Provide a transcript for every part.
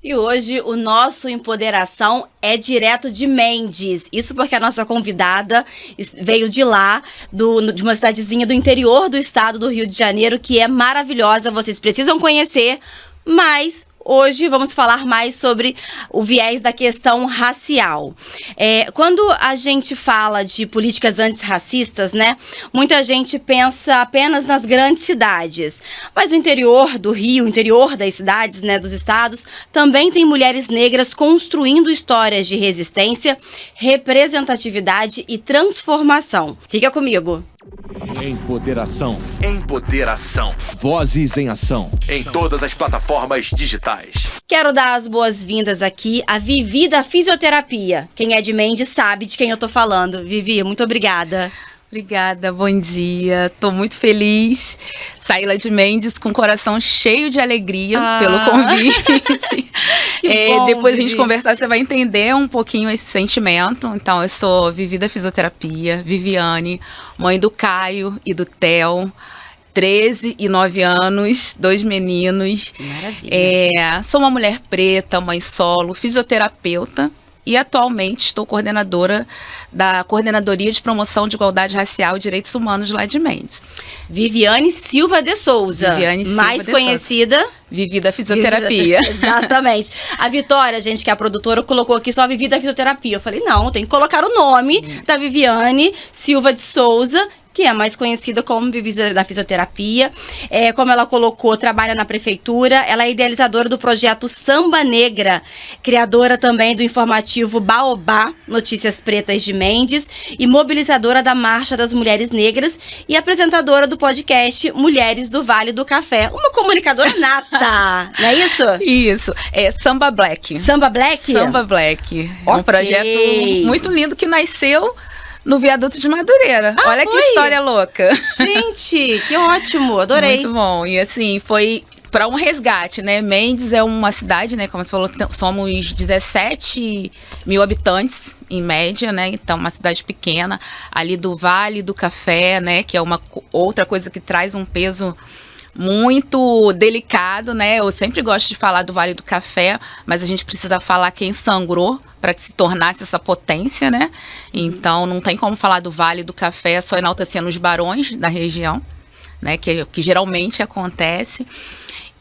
E hoje o nosso Empoderação é direto de Mendes. Isso porque a nossa convidada veio de lá, de uma cidadezinha do interior do estado do Rio de Janeiro, que é maravilhosa, vocês precisam conhecer, mas hoje vamos falar mais sobre o viés da questão racial. Quando a gente fala de políticas antirracistas, né, muita gente pensa apenas nas grandes cidades. Mas o interior do Rio, o interior das cidades, né, dos estados, também tem mulheres negras construindo histórias de resistência, representatividade e transformação. Fica comigo. Empoderação. Empoderação. Vozes em ação. Em todas as plataformas digitais. Quero dar as boas-vindas aqui à Vivi da Fisioterapia. Quem é de Mendes sabe de quem eu tô falando. Vivi, muito obrigada. Obrigada, bom dia. Tô muito feliz. Saí lá de Mendes com o coração cheio de alegria pelo convite. Bom, depois Vivi. a gente conversar, você vai entender um pouquinho esse sentimento. Então, eu sou Vivi da Fisioterapia, Viviane, mãe do Caio e do Theo. 13 e 9 anos, 2 meninos. Maravilha. Sou uma mulher preta, mãe solo, fisioterapeuta. E atualmente estou coordenadora da Coordenadoria de Promoção de Igualdade Racial e Direitos Humanos lá de Mendes. Viviane Silva de Souza. Viviane Silva mais de conhecida... Vivi da Fisioterapia. Exatamente. A Vitória, gente, que é a produtora, colocou aqui só Vivi da Fisioterapia. Eu falei, não, tem que colocar o nome da Viviane Silva de Souza, que é mais conhecida como Vivi da Fisioterapia. Como ela colocou, trabalha na prefeitura. Ela é idealizadora do projeto Samba Negra, criadora também do informativo Baobá, Notícias Pretas de Mendes, e mobilizadora da Marcha das Mulheres Negras e apresentadora do podcast Mulheres do Vale do Café. Uma comunicadora nata, não é isso? Isso, é Samba Black. Samba Black? Samba Black. É um Ok. projeto muito lindo que nasceu no Viaduto de Madureira. Olha que foi? história louca. Gente, que ótimo, adorei. Muito bom. E assim, foi para um resgate, né? Mendes é uma cidade, né? Como você falou, somos 17 mil habitantes, em média, né? Então, uma cidade pequena, ali do Vale do Café, né? Que é uma outra coisa que traz um peso muito delicado, né? Eu sempre gosto de falar do Vale do Café, mas a gente precisa falar quem sangrou para que se tornasse essa potência, né? Então, não tem como falar do Vale do Café só enaltecendo os barões da região, né? Que geralmente acontece.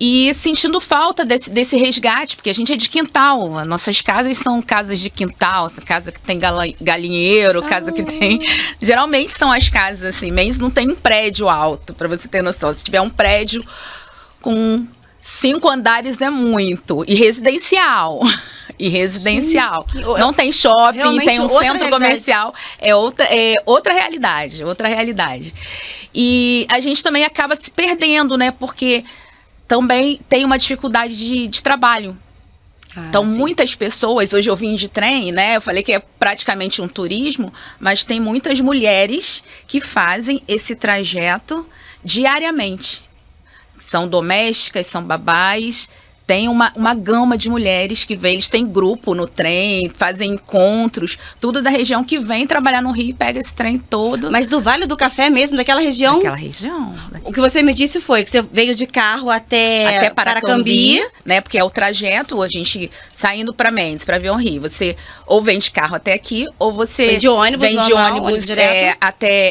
E sentindo falta desse resgate, porque a gente é de quintal, nossas casas são casas de quintal, casa que tem galinheiro, casa que tem... Geralmente são as casas assim, Mendes não tem um prédio alto, para você ter noção. Se tiver um prédio com 5 andares é muito, e residencial. Gente, não tem shopping, tem um centro comercial, é outra realidade, E a gente também acaba se perdendo, né, porque também tem uma dificuldade de trabalho. Então, sim. Muitas pessoas, hoje eu vim de trem, né? Eu falei que é praticamente um turismo, mas tem muitas mulheres que fazem esse trajeto diariamente. São domésticas, são babás. Tem uma gama de mulheres que vêm, eles têm grupo no trem, fazem encontros, tudo da região que vem trabalhar no Rio e pega esse trem todo. Mas do Vale do Café mesmo, daquela região? Daquela região. O que você me disse foi que você veio de carro até Paracambi, né? Porque é o trajeto, a gente saindo para Mendes, para Avião Rio. Você ou vem de carro até aqui, ou você vem de ônibus, vem de normal, ônibus direto.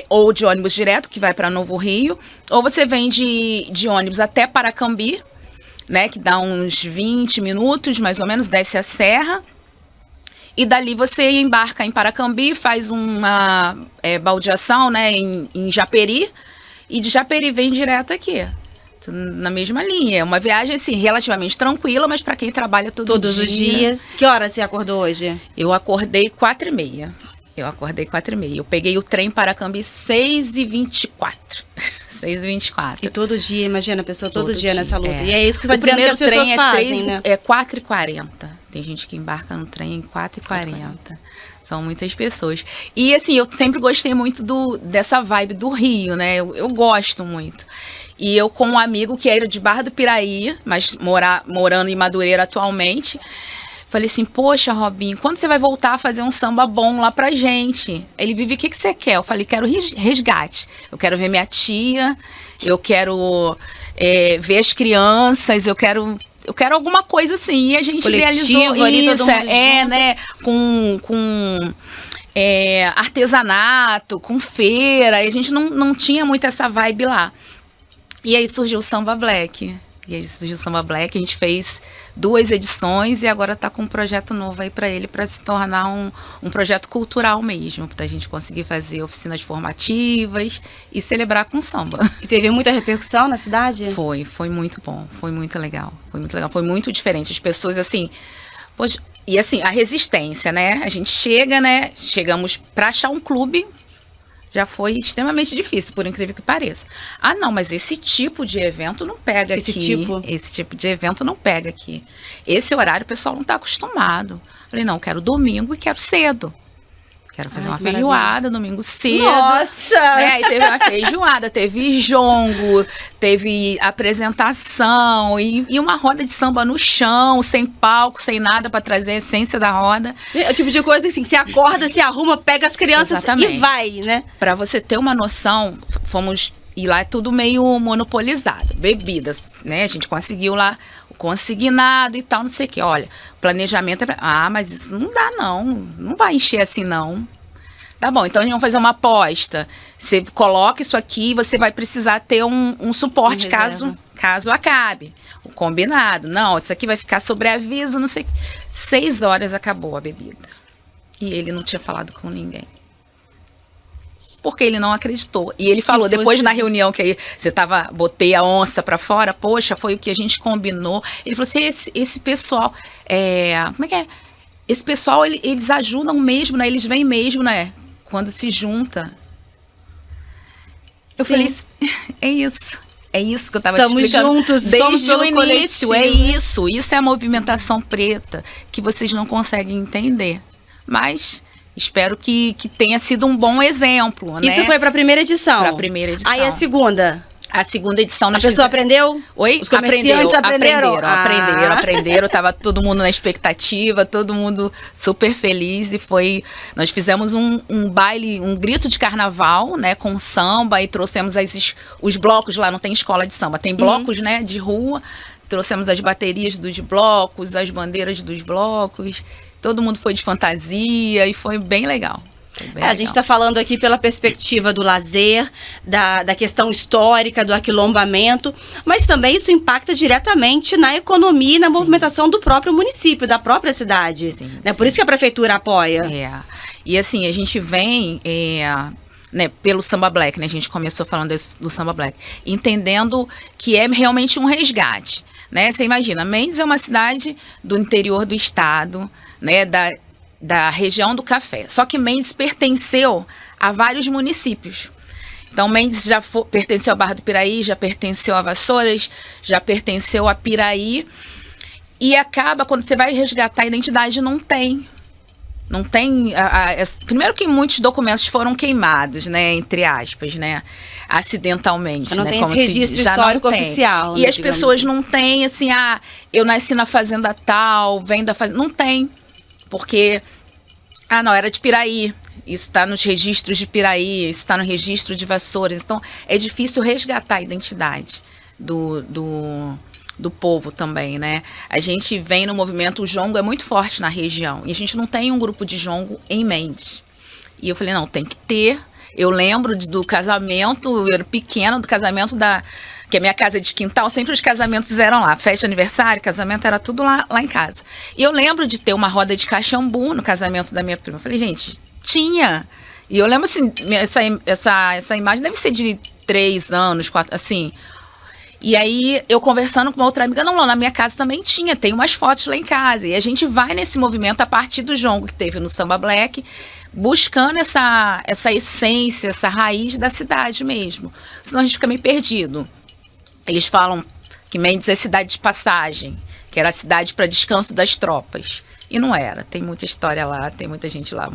ou de ônibus direto, que vai para Novo Rio, ou você vem de ônibus até Paracambi, né, que dá uns 20 minutos, mais ou menos, desce a serra. E dali você embarca em Paracambi, faz uma baldeação, né, em Japeri. E de Japeri vem direto aqui, na mesma linha. É uma viagem, assim, relativamente tranquila, mas para quem trabalha todos os dias. Que hora você acordou hoje? Eu acordei 4h30. Eu peguei o trem Paracambi 6h24. 6h24. E todo dia, imagina, a pessoa todo dia nessa luta. É. E é isso que você está dizendo que as pessoas fazem, né? É 4h40. Tem gente que embarca no trem em 4h40. São muitas pessoas. E assim, eu sempre gostei muito dessa vibe do Rio, né? Eu gosto muito. E eu com um amigo que era de Barra do Piraí, mas morando em Madureira atualmente, falei assim, poxa, Robinho, quando você vai voltar a fazer um samba bom lá pra gente? Ele, Vivi, o que você quer? Eu falei, quero resgate. Eu quero ver minha tia, eu quero ver as crianças, eu quero eu quero alguma coisa assim. E a gente Coletivo, realizou ali, isso, todo mundo junto. né? Com artesanato, com feira. E a gente não tinha muito essa vibe lá. E aí surgiu o Samba Black. A gente fez 2 edições e agora está com um projeto novo aí para ele, para se tornar um projeto cultural mesmo, para a gente conseguir fazer oficinas formativas e celebrar com samba. E teve muita repercussão na cidade? Foi muito bom, foi muito legal, foi muito diferente. As pessoas, assim, poxa, e assim, a resistência, né? A gente chegamos para achar um clube. Já foi extremamente difícil, por incrível que pareça. Ah, não, mas esse tipo de evento não pega aqui. Esse tipo de evento não pega aqui. Esse horário o pessoal não está acostumado. Falei, não, quero domingo e quero cedo. Quero fazer uma feijoada domingo cedo. Nossa! Aí teve uma feijoada, teve jongo, teve apresentação e uma roda de samba no chão, sem palco, sem nada para trazer a essência da roda. É o tipo de coisa assim, que você acorda, se arruma, pega as crianças Exatamente. E vai, né? Para você ter uma noção, e lá é tudo meio monopolizado. Bebidas, né? A gente conseguiu lá o consignado e tal, não sei o quê. Olha, planejamento mas isso não dá não vai encher assim não. Tá bom, então a gente vai fazer uma aposta. Você coloca isso aqui, você vai precisar ter um suporte caso acabe. O combinado. Não, isso aqui vai ficar sobre aviso, não sei o quê. 6 horas acabou a bebida. E ele não tinha falado com ninguém. Porque ele não acreditou. E ele falou, depois na reunião que aí botei a onça pra fora, poxa, foi o que a gente combinou. Ele falou assim, esse pessoal, como é que é? Esse pessoal, eles ajudam mesmo, né? Eles vêm mesmo, né? Quando se junta. Eu falei, é isso que eu tava te explicando. Estamos juntos, desde o início, coletivo. é isso. Isso é a movimentação preta, que vocês não conseguem entender. Mas espero que tenha sido um bom exemplo, né? Isso foi para a primeira edição? Para a primeira edição. Aí a segunda? A segunda edição... A pessoa aprendeu? Oi? Os comerciantes aprenderam? Aprenderam. Tava todo mundo na expectativa, todo mundo super feliz. E nós fizemos um baile, um grito de carnaval, né? Com samba e trouxemos os blocos lá, não tem escola de samba, tem blocos, né? De rua. Trouxemos as baterias dos blocos, as bandeiras dos blocos. Todo mundo foi de fantasia e foi bem legal. A gente está falando aqui pela perspectiva do lazer, da questão histórica, do aquilombamento, mas também isso impacta diretamente na economia e na movimentação do próprio município, da própria cidade. Né? Por isso que a prefeitura apoia. E assim, a gente vem... né, pelo Samba Black, né? A gente começou falando do Samba Black, entendendo que é realmente um resgate, né? Você imagina, Mendes é uma cidade do interior do estado, né? Da região do café. Só que Mendes pertenceu a vários municípios. Então, Mendes já pertenceu a Barra do Piraí, já pertenceu a Vassouras, já pertenceu a Piraí. E acaba, quando você vai resgatar a identidade, não tem. Não tem... primeiro que muitos documentos foram queimados, né? Entre aspas, né? Acidentalmente. Não né? tem Como esse registro histórico oficial. E né, as pessoas assim. não têm, assim, eu nasci na fazenda tal, vem da fazenda... Não tem. Porque, não, era de Piraí. Isso está nos registros de Piraí, isso está no registro de Vassouras. Então, é difícil resgatar a identidade do povo também, né? A gente vem no movimento, o jongo é muito forte na região. E a gente não tem um grupo de jongo em Mendes. E eu falei, não, tem que ter. Eu lembro do casamento, eu era pequena, do casamento que a minha casa é de quintal, sempre os casamentos eram lá. Festa de aniversário, casamento, era tudo lá em casa. E eu lembro de ter uma roda de caxambu no casamento da minha prima. Eu falei, gente, tinha. E eu lembro, assim, essa imagem deve ser de 3 anos, 4, assim. E aí, eu conversando com uma outra amiga, não, na minha casa também tinha, tem umas fotos lá em casa. E a gente vai nesse movimento a partir do jongo que teve no Samba Black, buscando essa essência, essa raiz da cidade mesmo. Senão a gente fica meio perdido. Eles falam que Mendes é cidade de passagem, que era a cidade para descanso das tropas. E não era. Tem muita história lá, tem muita gente lá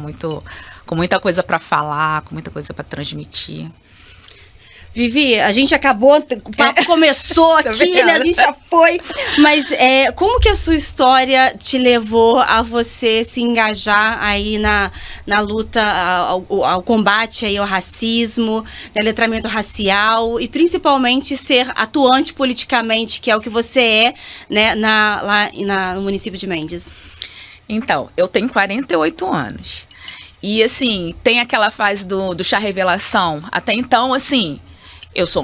com muita coisa para falar, com muita coisa para transmitir. Vivi, a gente acabou, o papo começou aqui, né? A gente já foi. Mas como que a sua história te levou a você se engajar aí na luta, ao combate aí ao racismo, ao letramento racial e principalmente ser atuante politicamente, que é o que você é, né, lá no município de Mendes? Então, eu tenho 48 anos. E, assim, tem aquela fase do chá revelação. Até então, assim, eu sou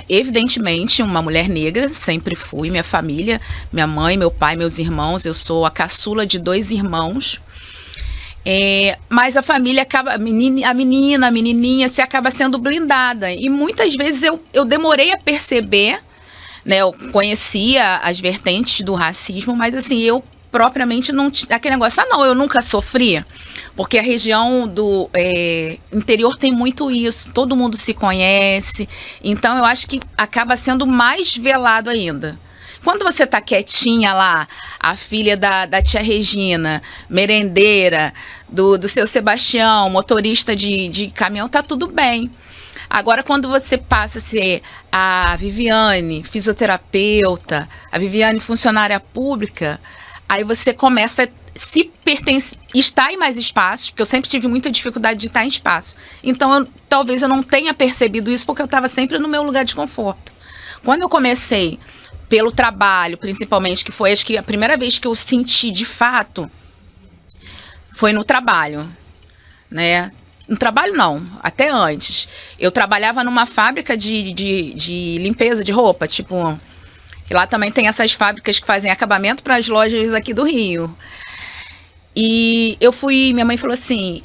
evidentemente, uma mulher negra, sempre fui. Minha família, minha mãe, meu pai, meus irmãos. Eu sou a caçula de 2 irmãos. Mas a família acaba, a menininha, se acaba sendo blindada. E muitas vezes eu demorei a perceber, né? Eu conhecia as vertentes do racismo, mas, assim, eu propriamente não tinha aquele negócio, eu nunca sofri, porque a região do interior tem muito isso, todo mundo se conhece, então eu acho que acaba sendo mais velado ainda. Quando você tá quietinha lá, a filha da tia Regina, merendeira, do seu Sebastião, motorista de caminhão, tá tudo bem. Agora, quando você passa a ser a Viviane, fisioterapeuta, a Viviane, funcionária pública, aí você começa a estar em mais espaços, porque eu sempre tive muita dificuldade de estar em espaço. Então, talvez eu não tenha percebido isso, porque eu estava sempre no meu lugar de conforto. Quando eu comecei, pelo trabalho, principalmente, que foi, acho que a primeira vez que eu senti de fato, foi no trabalho, né? No trabalho não, até antes. Eu trabalhava numa fábrica de limpeza de roupa, tipo... E lá também tem essas fábricas que fazem acabamento para as lojas aqui do Rio. E eu fui, minha mãe falou assim,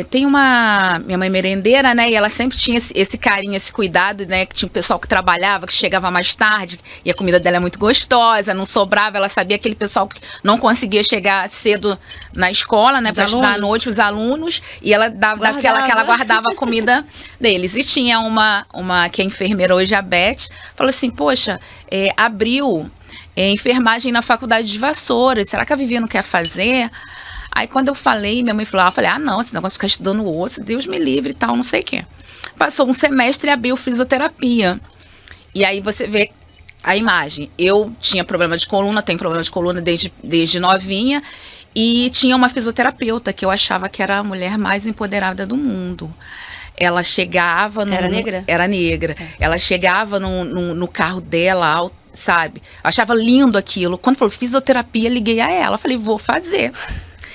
tem minha mãe merendeira, né, e ela sempre tinha esse carinho, esse cuidado, né, que tinha um pessoal que trabalhava, que chegava mais tarde, e a comida dela é muito gostosa, não sobrava, ela sabia aquele pessoal que não conseguia chegar cedo na escola, né, para estudar à noite, os alunos, e ela dava daquela que ela guardava a comida deles. E tinha uma que é enfermeira hoje, a Beth, falou assim, poxa, abriu enfermagem na faculdade de Vassouras, será que a Vivi não quer fazer? Aí quando eu falei, minha mãe falou, não, esse negócio de ficar estudando osso, Deus me livre e tal, não sei o quê. Passou um semestre e abriu fisioterapia. E aí você vê a imagem. Eu tinha problema de coluna, tenho problema de coluna desde novinha, e tinha uma fisioterapeuta que eu achava que era a mulher mais empoderada do mundo. Ela chegava... Era negra? Era negra. Ela chegava no carro dela, sabe? Eu achava lindo aquilo. Quando falou fisioterapia, liguei a ela. Falei, vou fazer.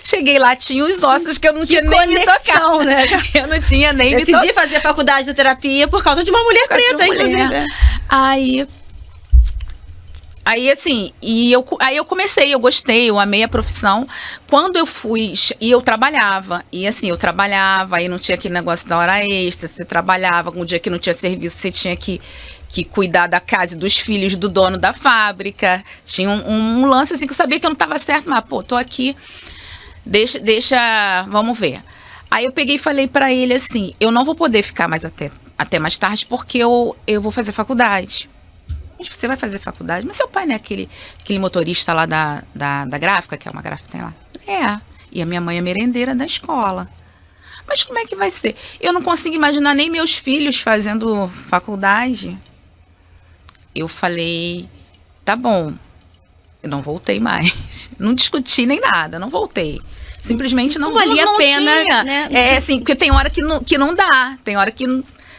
Cheguei lá, tinha os ossos que eu não tinha nem me tocado, né? Eu não tinha nem me tocado. Decidi fazer faculdade de terapia por causa de uma mulher preta, inclusive. Aí assim, aí eu comecei, eu gostei, eu amei a profissão. Quando eu fui, e eu trabalhava, e assim, eu trabalhava, aí não tinha aquele negócio da hora extra, você trabalhava, um dia que não tinha serviço, você tinha que cuidar da casa e dos filhos do dono da fábrica. Tinha um lance assim que eu sabia que eu não estava certo, mas tô aqui, deixa, vamos ver. Aí eu peguei e falei pra ele assim, eu não vou poder ficar mais até mais tarde, porque eu vou fazer faculdade. Mas você vai fazer faculdade? Mas seu pai não é aquele motorista lá da gráfica, que é uma gráfica que tem lá? E a minha mãe é merendeira da escola. Mas como é que vai ser? Eu não consigo imaginar nem meus filhos fazendo faculdade. Eu falei, tá bom. Eu não voltei mais. Não discuti nem nada, não voltei. Simplesmente não valia a pena, tinha. né? Assim, porque tem hora que não dá. Tem hora que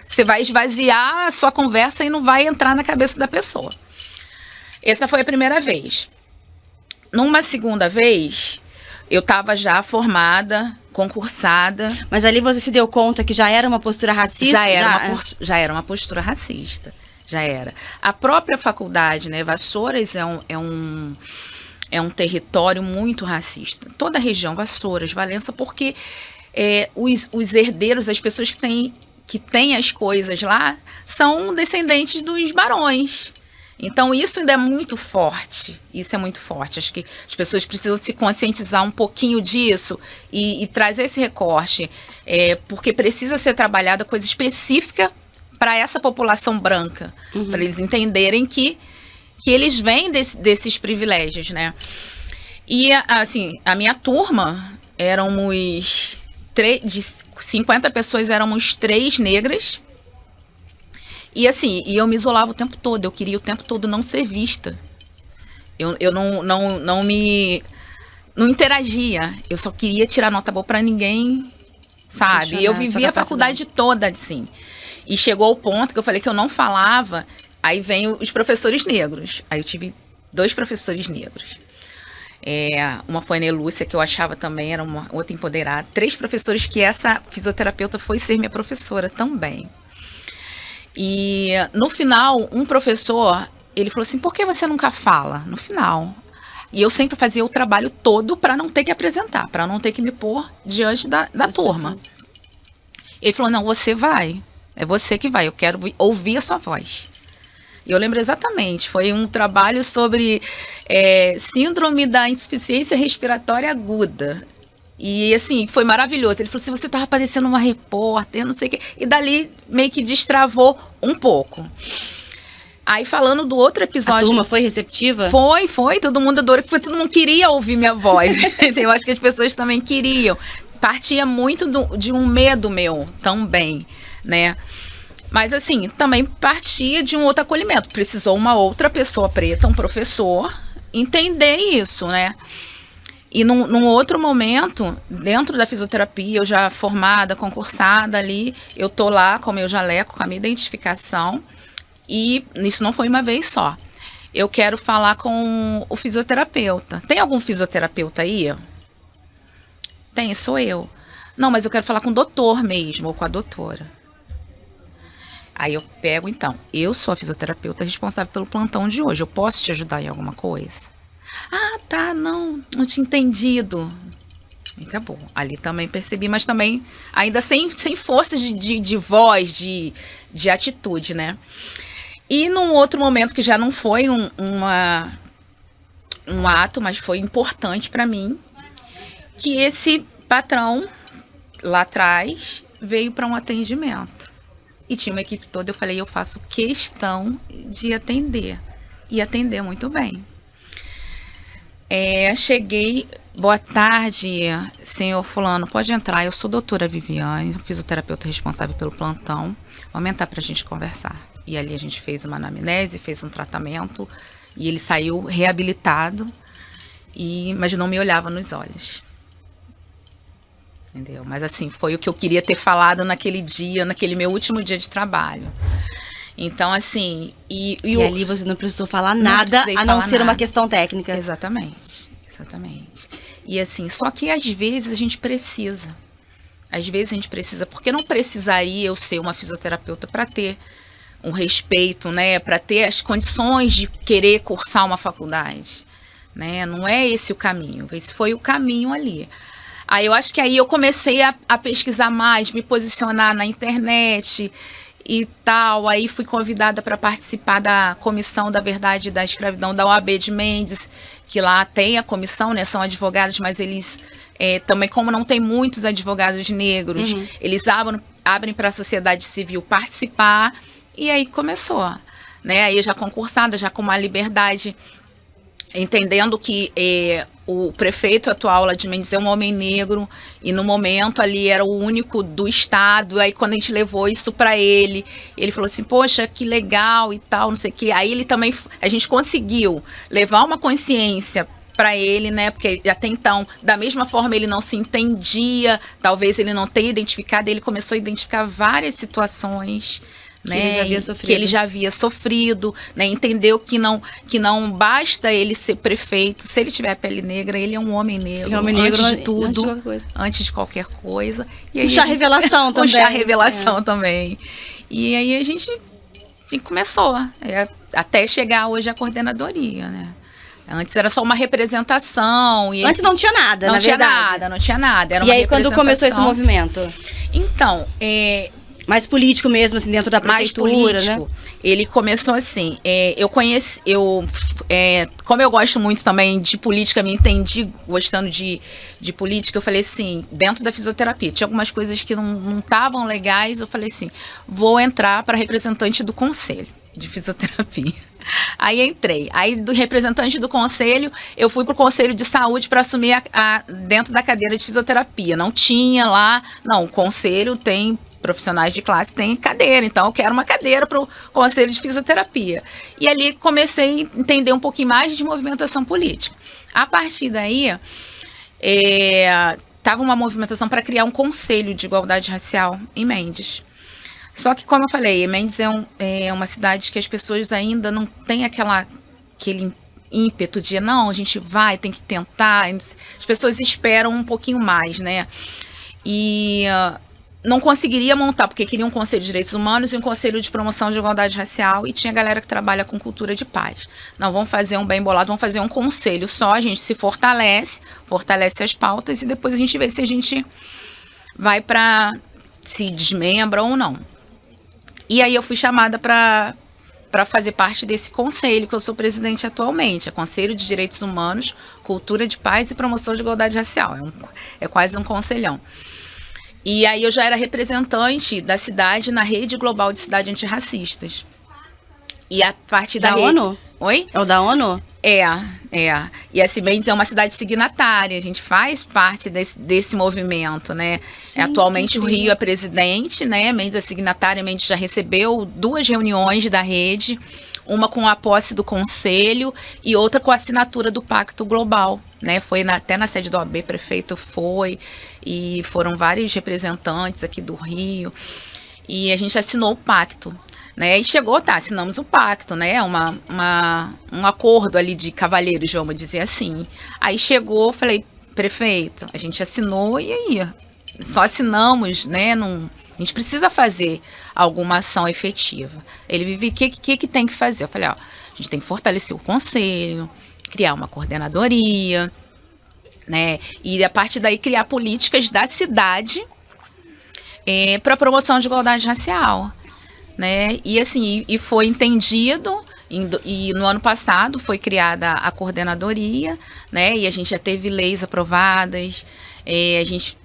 você vai esvaziar a sua conversa e não vai entrar na cabeça da pessoa. Essa foi a primeira vez. Numa segunda vez, eu estava já formada, concursada. Mas ali você se deu conta que já era uma postura racista? Já era uma postura racista. Já era. A própria faculdade, né, Vassouras é um território muito racista. Toda a região, Vassouras, Valença, porque os herdeiros, as pessoas que têm as coisas lá, são descendentes dos barões. Então, isso ainda é muito forte. Isso é muito forte. Acho que as pessoas precisam se conscientizar um pouquinho disso e trazer esse recorte, porque precisa ser trabalhada coisa específica para essa população branca, para eles entenderem que eles vêm desses privilégios, né? E, assim, a minha turma, éramos de 50 pessoas, éramos 3 negras E assim, eu me isolava o tempo todo, eu queria o tempo todo não ser vista. Eu não interagia, eu só queria tirar nota boa pra ninguém, sabe? E eu vivia a faculdade toda assim. E chegou ao ponto que eu falei que eu não falava, aí vem os professores negros. Aí eu tive 2 professores negros. Uma foi a Nelúcia, que eu achava também, era uma outra empoderada. 3 professores que essa fisioterapeuta foi ser minha professora também. E no final, um professor, ele falou assim, por que você nunca fala? No final. E eu sempre fazia o trabalho todo para não ter que apresentar, para não ter que me pôr diante da turma. Pessoas. Ele falou, não, você vai. É você que vai, eu quero ouvir a sua voz. E eu lembro exatamente, foi um trabalho sobre síndrome da insuficiência respiratória aguda. E assim, foi maravilhoso. Ele falou assim, você estava parecendo uma repórter, não sei o quê. E dali meio que destravou um pouco. Aí falando do outro episódio... A turma foi receptiva? Foi. Todo mundo adorou, porque todo mundo queria ouvir minha voz. Eu acho que as pessoas também queriam. Partia muito de um medo meu também, né? Mas assim, também partia de um outro acolhimento. Precisou uma outra pessoa preta, um professor, entender isso, né? E num outro momento, dentro da fisioterapia, eu já formada, concursada ali, eu tô lá com o meu jaleco, com a minha identificação, e isso não foi uma vez só. Eu quero falar com o fisioterapeuta. Tem algum fisioterapeuta aí? Tem, sou eu. Não, mas eu quero falar com o doutor mesmo, ou com a doutora. Aí eu pego, então, eu sou a fisioterapeuta responsável pelo plantão de hoje, eu posso te ajudar em alguma coisa? Ah, tá, não tinha entendido. E acabou. Ali também percebi, mas também ainda sem força de voz, de atitude, né? E num outro momento que já não foi um ato, mas foi importante para mim, que esse patrão lá atrás veio para um atendimento. E tinha uma equipe toda, eu falei, eu faço questão de atender. E atender muito bem. Cheguei, boa tarde, senhor fulano, pode entrar, eu sou doutora Viviane, fisioterapeuta responsável pelo plantão, vamos entrar pra gente conversar. E ali a gente fez uma anamnese, fez um tratamento, e ele saiu reabilitado, mas não me olhava nos olhos. Entendeu? Mas assim, foi o que eu queria ter falado naquele dia, naquele meu último dia de trabalho. Então, assim... E ali você não precisou falar nada, a não ser uma questão técnica. Exatamente. E assim, só que às vezes a gente precisa. Porque não precisaria eu ser uma fisioterapeuta para ter um respeito, né? Para ter as condições de querer cursar uma faculdade, né? Não é esse o caminho. Esse foi o caminho ali. Aí eu acho que aí eu comecei a pesquisar mais, me posicionar na internet e tal. Aí fui convidada para participar da Comissão da Verdade da Escravidão da OAB de Mendes, que lá tem a comissão, né? São advogados, mas eles também, como não tem muitos advogados negros, eles abrem para a sociedade civil participar. E aí começou, né? Aí já concursada, já com uma liberdade, entendendo que o prefeito atual lá de Mendes é um homem negro, e no momento ali era o único do estado. Aí quando a gente levou isso para ele falou assim, poxa, que legal e tal, não sei o que. Aí ele também, a gente conseguiu levar uma consciência para ele, né? Porque até então, da mesma forma, ele não se entendia, talvez ele não tenha identificado, ele começou a identificar várias situações, né, que ele já havia sofrido, né, entendeu que não basta ele ser prefeito, se ele tiver a pele negra, ele é um homem negro, antes de tudo, antes de qualquer coisa. E aí puxar a revelação também. Puxar a revelação também. E aí a gente começou, até chegar hoje à coordenadoria, né. Antes era só uma representação. Antes não tinha nada, na verdade. Não tinha nada. Era e aí quando começou esse movimento? Então, mais político mesmo, assim, dentro da prefeitura, mais político, né? Ele começou assim, como eu gosto muito também de política, me entendi gostando de política, eu falei assim, dentro da fisioterapia, tinha algumas coisas que não estavam legais, eu falei assim, vou entrar para representante do conselho de fisioterapia. Aí entrei. Aí do representante do conselho, eu fui pro conselho de saúde para assumir dentro da cadeira de fisioterapia. Não tinha lá, não, o conselho tem profissionais de classe têm cadeira, então eu quero uma cadeira para o Conselho de Fisioterapia. E ali comecei a entender um pouquinho mais de movimentação política. A partir daí, estava uma movimentação para criar um Conselho de Igualdade Racial em Mendes. Só que, como eu falei, Mendes é uma cidade que as pessoas ainda não têm aquele ímpeto de, não, a gente vai, tem que tentar. As pessoas esperam um pouquinho mais, né? E não conseguiria montar, porque queria um Conselho de Direitos Humanos e um Conselho de Promoção de Igualdade Racial, e tinha galera que trabalha com cultura de paz. Não, vamos fazer um bem bolado, vamos fazer um conselho só, a gente se fortalece as pautas, e depois a gente vê se a gente vai se desmembra ou não. E aí eu fui chamada para fazer parte desse conselho, que eu sou presidente atualmente, é Conselho de Direitos Humanos, Cultura de Paz e Promoção de Igualdade Racial, é quase um conselhão. E aí eu já era representante da cidade na Rede Global de Cidades Antirracistas. E a partir da ONU? Oi? É o da ONU? É. E a Mendes é uma cidade signatária, a gente faz parte desse movimento, né? Sim, atualmente sim, o Rio é presidente, né? Mendes é signatária, Mendes já recebeu 2 reuniões da rede, uma com a posse do conselho e outra com a assinatura do Pacto Global, né? Foi até na sede do OAB, prefeito foi, e foram vários representantes aqui do Rio, e a gente assinou o pacto, né? E assinamos o pacto, né? Um acordo ali de cavalheiros, vamos dizer assim. Aí chegou, falei, prefeito, a gente assinou e aí? Só assinamos, né? A gente precisa fazer alguma ação efetiva. Ele vive, o que tem que fazer? Eu falei, a gente tem que fortalecer o conselho, criar uma coordenadoria, né? E a partir daí criar políticas da cidade para promoção de igualdade racial, né? E assim, e foi entendido, e no ano passado foi criada a coordenadoria, né? E a gente já teve leis aprovadas, a gente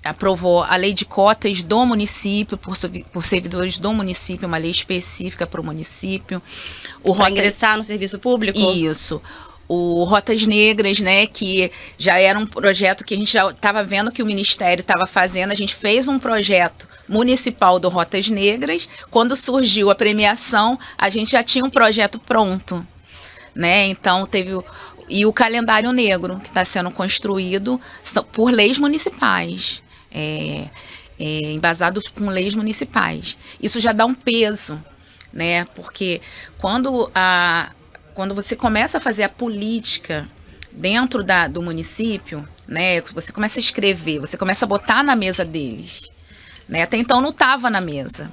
aprovou a lei de cotas do município, por servidores do município, uma lei específica para o município. Para ingressar no serviço público? Isso. O Rotas Negras, né, que já era um projeto que a gente já estava vendo que o Ministério estava fazendo. A gente fez um projeto municipal do Rotas Negras. Quando surgiu a premiação, a gente já tinha um projeto pronto, né? Então e o calendário negro, que está sendo construído por leis municipais, embasados com leis municipais. Isso já dá um peso, né? Porque quando você começa a fazer a política dentro do município, né? Você começa a escrever, você começa a botar na mesa deles, né? Até então não estava na mesa,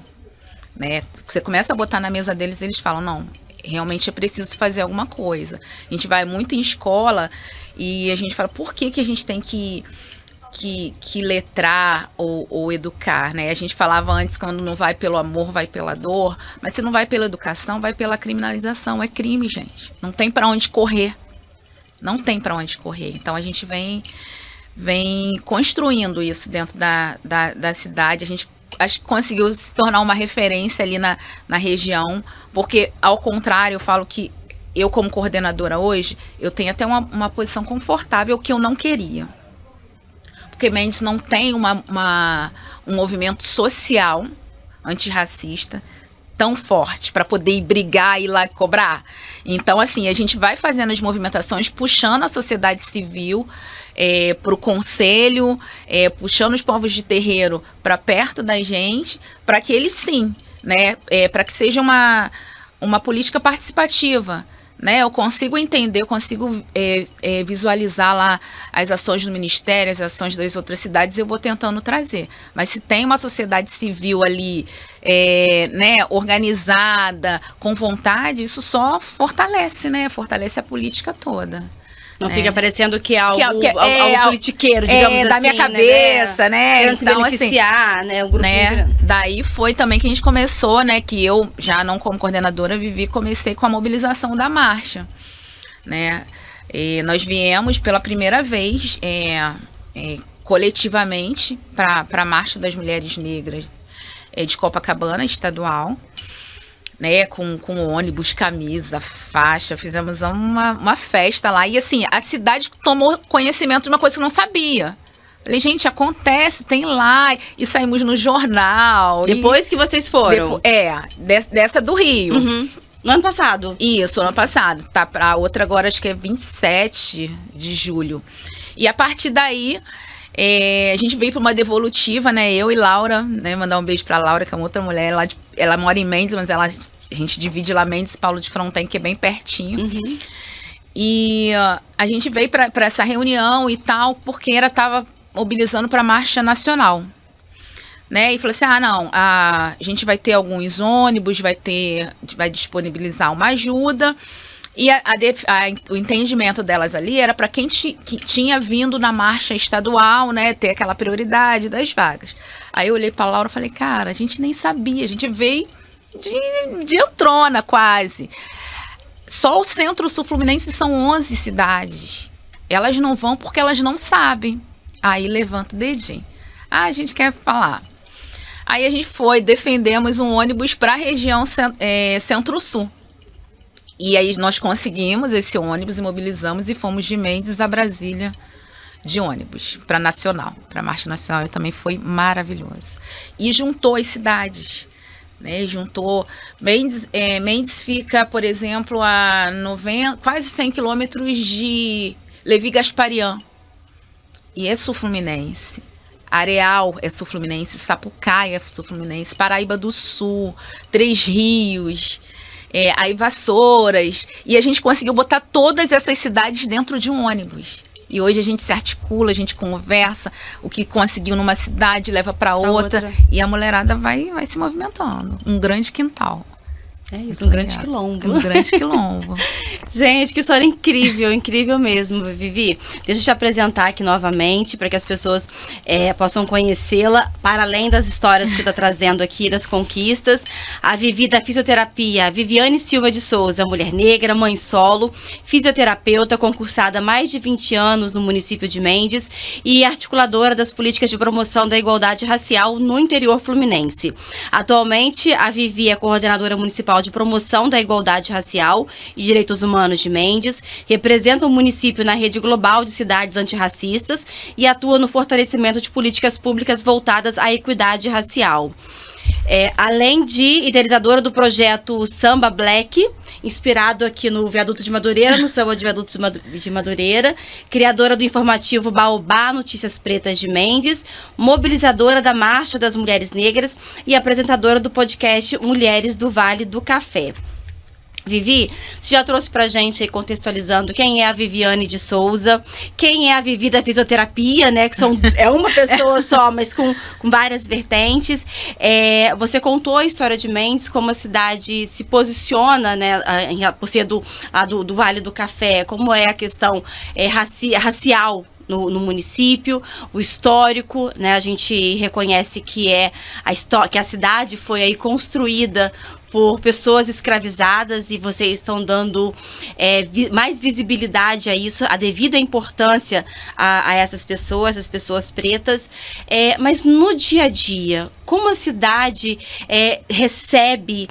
né? Você começa a botar na mesa deles, eles falam, não, realmente é preciso fazer alguma coisa. A gente vai muito em escola e a gente fala, por que a gente tem que letrar ou educar, né? A gente falava antes, quando não vai pelo amor, vai pela dor, mas se não vai pela educação, vai pela criminalização. É crime, gente. Não tem para onde correr. Não tem para onde correr. Então a gente vem construindo isso dentro da cidade. A gente acho que conseguiu se tornar uma referência ali na região, porque, ao contrário, eu falo que eu, como coordenadora hoje, eu tenho até uma posição confortável que eu não queria. Porque Mendes não tem um movimento social antirracista tão forte para poder ir brigar e ir lá cobrar. Então, assim, a gente vai fazendo as movimentações, puxando a sociedade civil para o conselho, puxando os povos de terreiro para perto da gente, para que eles sim, né, para que seja uma política participativa. Né, eu consigo entender, eu consigo visualizar lá as ações do Ministério, as ações das outras cidades, eu vou tentando trazer. Mas se tem uma sociedade civil ali, né, organizada, com vontade, isso só fortalece, né? Fortalece a política toda. Não fica parecendo que é algo politiqueiro, digamos assim, da minha cabeça, né? Querendo se beneficiar, né? O grupo Daí foi também que a gente começou, né? Que eu, já não como coordenadora, comecei com a mobilização da marcha, né? E nós viemos pela primeira vez coletivamente para a Marcha das Mulheres Negras de Copacabana, estadual, né, com ônibus, camisa, faixa, fizemos uma festa lá. E assim, a cidade tomou conhecimento de uma coisa que não sabia. Falei, gente, acontece, tem lá. E saímos no jornal. Depois que vocês foram? Dessa do Rio. Uhum. No ano passado? Isso, ano passado. Tá pra outra agora, acho que é 27 de julho. E a partir daí, a gente veio para uma devolutiva, né? Eu e Laura, né? Mandar um beijo pra Laura, que é uma outra mulher. Ela mora em Mendes, mas a gente divide lá Mendes e Paulo de Fronten, que é bem pertinho. Uhum. E a gente veio para essa reunião e tal, porque tava mobilizando para a Marcha Nacional. Né? E falou assim, a gente vai ter alguns ônibus, vai disponibilizar uma ajuda. E o entendimento delas ali era para quem que tinha vindo na marcha estadual, né, ter aquela prioridade das vagas. Aí eu olhei para a Laura e falei, cara, a gente nem sabia, a gente veio de entrona quase. Só o Centro-Sul Fluminense são 11 cidades. Elas não vão porque elas não sabem. Aí levanta o dedinho. A gente quer falar. Aí a gente defendemos um ônibus para a região Centro-Sul. E aí nós conseguimos esse ônibus e mobilizamos e fomos de Mendes a Brasília de ônibus para Nacional, para a Marcha Nacional. E também foi maravilhoso. E juntou as cidades, né? Juntou Mendes fica, por exemplo, a quase 100 quilômetros de Levi Gasparian. E é sul-fluminense. Areal é sul-fluminense, Sapucaia é sul-fluminense, Paraíba do Sul, Três Rios, aí Vassouras. E a gente conseguiu botar todas essas cidades dentro de um ônibus. E hoje a gente se articula, a gente conversa, o que conseguiu numa cidade leva para outra. E a mulherada vai se movimentando. Um grande quintal. É isso, um grande quilombo. Um grande quilombo. Gente, que história incrível, incrível mesmo, Vivi. Deixa eu te apresentar aqui novamente, para que as pessoas possam conhecê-la, para além das histórias que está trazendo aqui, das conquistas. A Vivi da fisioterapia, a Viviane Silva de Souza, mulher negra, mãe solo, fisioterapeuta, concursada há mais de 20 anos no município de Mendes e articuladora das políticas de promoção da igualdade racial no interior fluminense. Atualmente, a Vivi é coordenadora municipal de promoção da igualdade racial e direitos humanos de Mendes, representa o município na rede global de cidades antirracistas e atua no fortalecimento de políticas públicas voltadas à equidade racial. Além de idealizadora do projeto Samba Black, inspirado aqui no Viaduto de Madureira, no Samba de Viaduto de Madureira, criadora do informativo Baobá Notícias Pretas de Mendes, mobilizadora da Marcha das Mulheres Negras e apresentadora do podcast Mulheres do Vale do Café. Vivi, você já trouxe pra gente aí, contextualizando, quem é a Viviane de Souza, quem é a Vivi da fisioterapia, né, que é uma pessoa só, mas com várias vertentes. Você contou a história de Mendes, como a cidade se posiciona, né, por ser do Vale do Café, como é a questão racial no município, o histórico, né, a gente reconhece que que a cidade foi aí construída por pessoas escravizadas e vocês estão dando mais visibilidade a isso, a devida importância a essas pessoas, as pessoas pretas. Mas no dia a dia, como a cidade recebe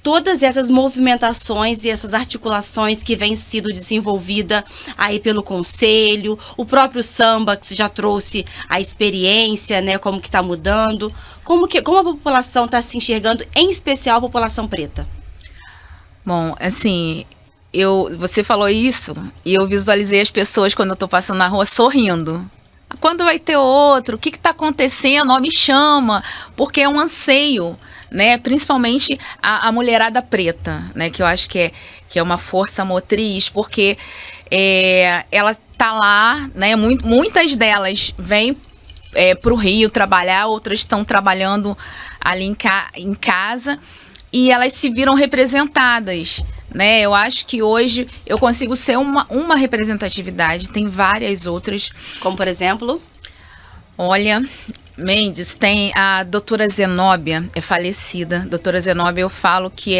todas essas movimentações e essas articulações que vêm sido desenvolvida aí pelo Conselho, o próprio samba que você já trouxe a experiência, né, como que está mudando, como a população está se enxergando, em especial a população preta? Bom, assim, você falou isso e eu visualizei as pessoas quando eu estou passando na rua sorrindo. Quando vai ter outro? O que está acontecendo? Me chama, porque é um anseio, né? Principalmente a mulherada preta, né? Que eu acho que é uma força motriz, porque ela tá lá, né? Muitas delas vêm para o Rio trabalhar, outras estão trabalhando ali em casa e elas se viram representadas, né? Eu acho que hoje eu consigo ser uma representatividade, tem várias outras. Como, por exemplo? Olha, Mendes, tem a doutora Zenóbia, é falecida. Doutora Zenóbia, eu falo que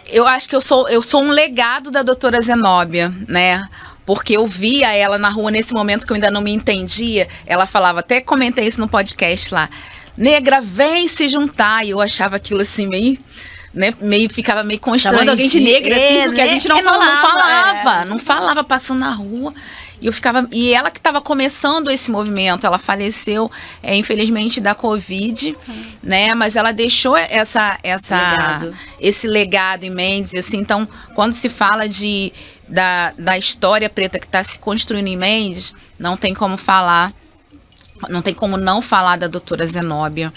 eu acho que eu sou um legado da doutora Zenóbia, né? Porque eu via ela na rua nesse momento que eu ainda não me entendia. Ela falava, até comentei isso no podcast lá, negra, vem se juntar. E eu achava aquilo assim meio, né, ficava meio Chamando constrangida. alguém de negra, assim, porque a gente não falava. Não falava, passando na rua. E ela que estava começando esse movimento, ela faleceu, infelizmente, da Covid, né? Mas ela deixou esse legado em Mendes, assim. Então, quando se fala da história preta que está se construindo em Mendes, não tem como não falar da doutora Zenóbia.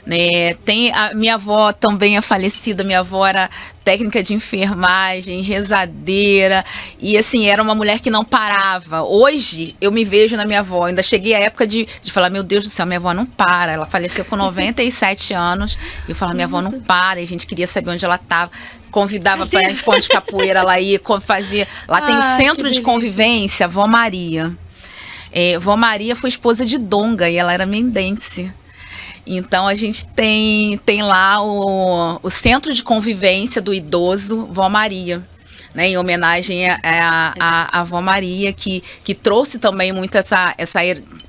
Né, tem a minha avó também é falecida, minha avó era técnica de enfermagem, rezadeira, e assim, era uma mulher que não parava. Hoje eu me vejo na minha avó, ainda cheguei à época de falar, meu Deus do céu, minha avó não para, ela faleceu com 97 anos, e eu falava, minha avó não para, e a gente queria saber onde ela estava, convidava para encontro de capoeira, ela ia, fazia, lá tem o centro de convivência, Vó Maria. Vó Maria foi esposa de Donga, e ela era mendense. Então, a gente tem lá o Centro de Convivência do Idoso Vó Maria, né, em homenagem à Vó Maria, que trouxe também muito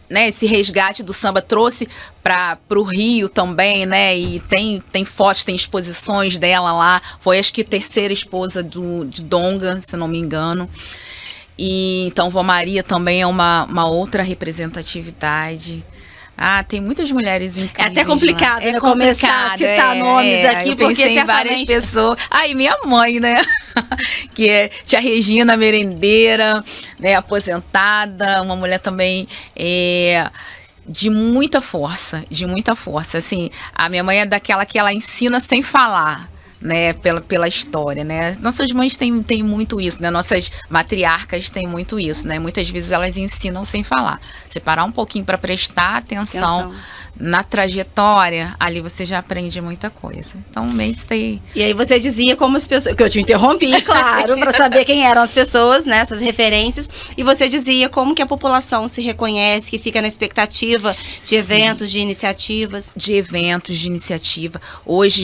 né, esse resgate do samba, trouxe para o Rio também, né, e tem fotos, tem exposições dela lá, foi acho que terceira esposa de Donga, se não me engano. E então, Vó Maria também é uma outra representatividade. Tem muitas mulheres incríveis. É até complicado, né? Começar a citar nomes aqui, eu porque pensei em várias pessoas. E minha mãe, né? Que é tia Regina, merendeira, né? Aposentada, uma mulher também de muita força, assim. A minha mãe é daquela que ela ensina sem falar, né, pela história, né? Nossas mães têm muito isso, né? Nossas matriarcas têm muito isso, né? Muitas vezes elas ensinam sem falar. Você parar um pouquinho para prestar atenção na trajetória, ali você já aprende muita coisa. Então, Mendes tem... E aí você dizia como as pessoas... Que eu te interrompi, claro, para saber quem eram as pessoas, né? Essas referências. E você dizia como que a população se reconhece, que fica na expectativa de eventos, de iniciativas. De eventos, de iniciativa. Hoje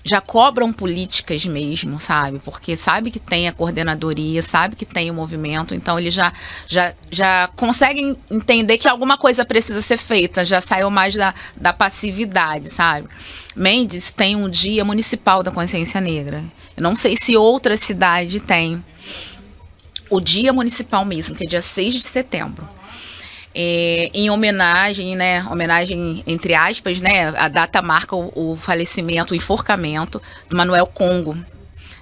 já cobram políticas mesmo, sabe? Porque sabe que tem a coordenadoria, sabe que tem o movimento, então eles já conseguem entender que alguma coisa precisa ser feita, já saiu mais da passividade, sabe? Mendes tem um dia municipal da consciência negra. Eu não sei se outra cidade tem. O dia municipal mesmo, que é dia 6 de setembro. Em homenagem, né, entre aspas, né, a data marca o falecimento, o enforcamento do Manuel Congo,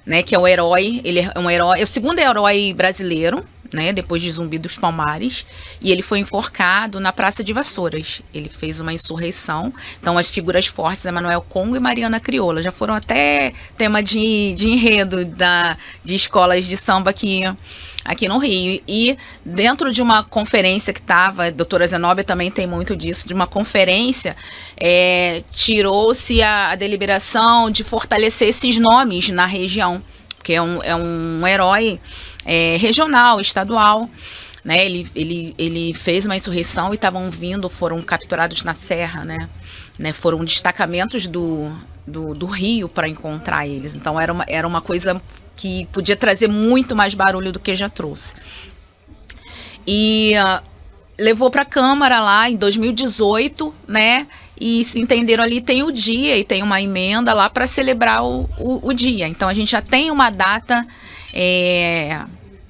né, que é um herói, ele é um herói, é o segundo herói brasileiro, né, depois de Zumbi dos Palmares, e ele foi enforcado na Praça de Vassouras. Ele fez uma insurreição, então as figuras fortes é Manuel Congo e Mariana Crioula, já foram até tema de enredo de escolas de samba aqui no Rio. E dentro de uma conferência que estava, a doutora Zenóbia também tem muito disso, de uma conferência, tirou-se a deliberação de fortalecer esses nomes na região, que é um herói regional, estadual, né? Ele fez uma insurreição e foram capturados na Serra, né? Foram destacamentos do Rio para encontrar eles. Então era uma coisa que podia trazer muito mais barulho do que já trouxe. E levou para a Câmara lá em 2018, né? E se entenderam ali, tem o dia e tem uma emenda lá para celebrar o dia. Então a gente já tem uma data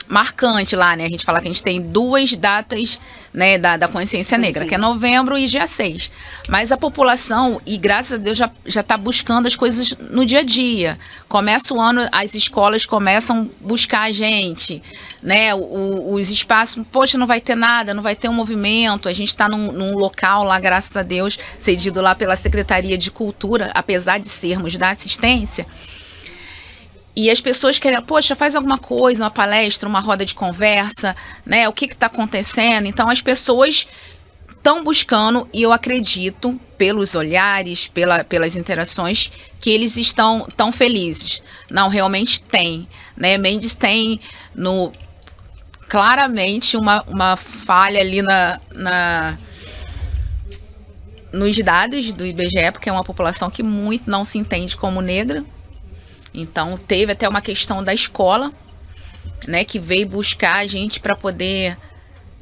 marcante lá, né? A gente fala que a gente tem 2 datas, né, da consciência negra, que é novembro e dia 6. Mas a população, e graças a Deus, já está buscando as coisas no dia a dia. Começa o ano, as escolas começam a buscar a gente, né? Os espaços, poxa, não vai ter nada, não vai ter um movimento. A gente está num local lá, graças a Deus, cedido lá pela Secretaria de Cultura, apesar de sermos da assistência. E as pessoas querem, poxa, faz alguma coisa, uma palestra, uma roda de conversa, né? O que está acontecendo? Então, as pessoas estão buscando, e eu acredito, pelos olhares, pelas interações, que eles estão tão felizes. Não, realmente tem, né? Mendes tem claramente uma falha ali nos dados do IBGE, porque é uma população que muito não se entende como negra. Então, teve até uma questão da escola, né, que veio buscar a gente para poder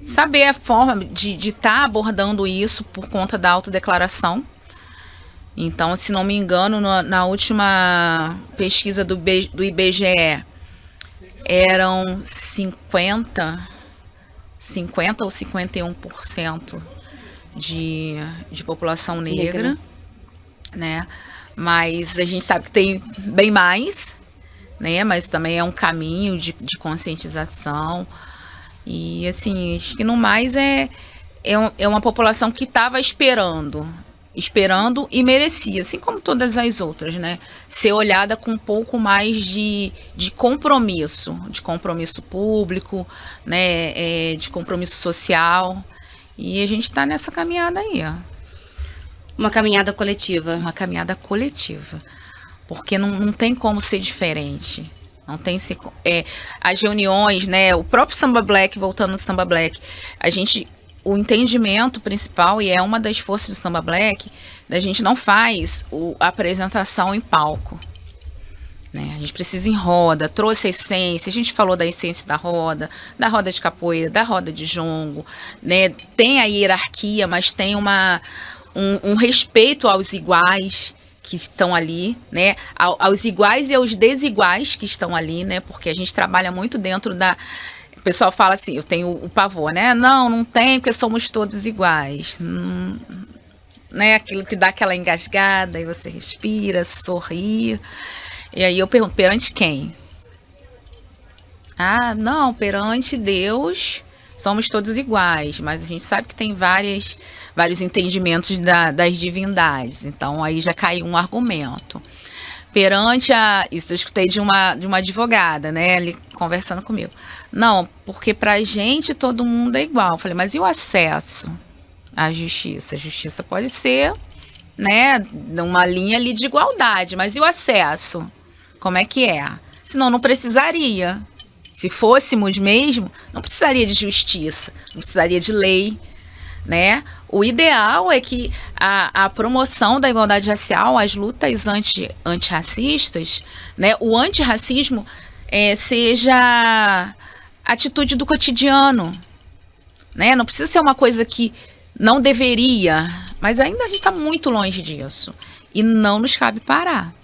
saber a forma de estar abordando isso por conta da autodeclaração. Então, se não me engano, na última pesquisa do IBGE, eram 50 ou 51% de população negra, né? Mas a gente sabe que tem bem mais, né? Mas também é um caminho de conscientização. E, assim, acho que no mais é uma população que estava esperando e merecia, assim como todas as outras, né? Ser olhada com um pouco mais de compromisso público, né? De compromisso social. E a gente está nessa caminhada aí, ó. Uma caminhada coletiva. Uma caminhada coletiva. Porque não tem como ser diferente. Não tem as reuniões, né? O próprio Samba Black, voltando no Samba Black, o entendimento principal, e é uma das forças do Samba Black, a gente não faz a apresentação em palco, né? A gente precisa em roda, trouxe a essência, a gente falou da essência da roda de capoeira, da roda de jongo, né? Tem a hierarquia, mas tem um respeito aos iguais que estão ali, né? Aos iguais e aos desiguais que estão ali, né? Porque a gente trabalha muito dentro da... O pessoal fala assim, eu tenho o pavor, né? Não tem, porque somos todos iguais. Né? Aquilo que dá aquela engasgada, e você respira, sorri. E aí eu pergunto, perante quem? Ah, não, perante Deus, somos todos iguais. Mas a gente sabe que tem vários entendimentos das divindades. Então aí já caiu um argumento. Perante isso eu escutei de uma advogada, né, ali conversando comigo. Não, porque pra gente todo mundo é igual. Eu falei, mas e o acesso à justiça? A justiça pode ser, né, numa linha ali de igualdade, mas e o acesso? Como é que é? Senão não precisaria. Se fôssemos mesmo, não precisaria de justiça, não precisaria de lei, né? O ideal é que a promoção da igualdade racial, as lutas antirracistas, né? O antirracismo seja atitude do cotidiano, né? Não precisa ser uma coisa que não deveria, mas ainda a gente está muito longe disso e não nos cabe parar.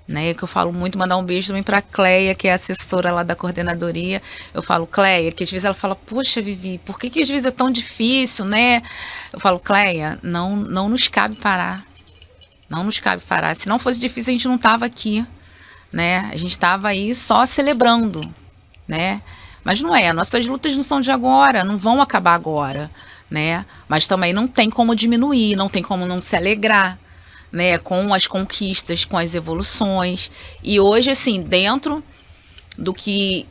Né, que eu falo muito, mandar um beijo também para a Cleia, que é assessora lá da coordenadoria. Eu falo, Cleia, que às vezes ela fala, poxa, Vivi, por que às vezes é tão difícil, né? Eu falo, Cleia, não nos cabe parar. Não nos cabe parar. Se não fosse difícil, a gente não tava aqui, né? A gente tava aí só celebrando, né? Mas não é, nossas lutas não são de agora, não vão acabar agora, né? Mas também não tem como diminuir, não tem como não se alegrar, né, com as conquistas, com as evoluções. E hoje, assim, dentro do que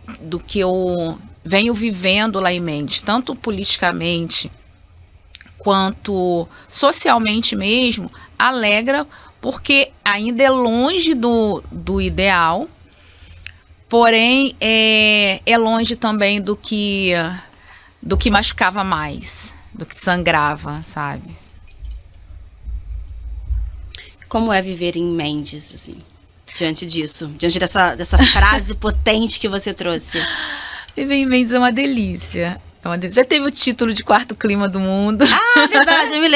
eu venho vivendo lá em Mendes, tanto politicamente quanto socialmente mesmo, alegra, porque ainda é longe do ideal, porém é longe também do que machucava mais, do que sangrava, sabe? Como é viver em Mendes, assim, diante disso? Diante dessa frase potente que você trouxe? Viver em Mendes é uma delícia. Já teve o título de quarto clima do mundo. Ah, verdade, eu me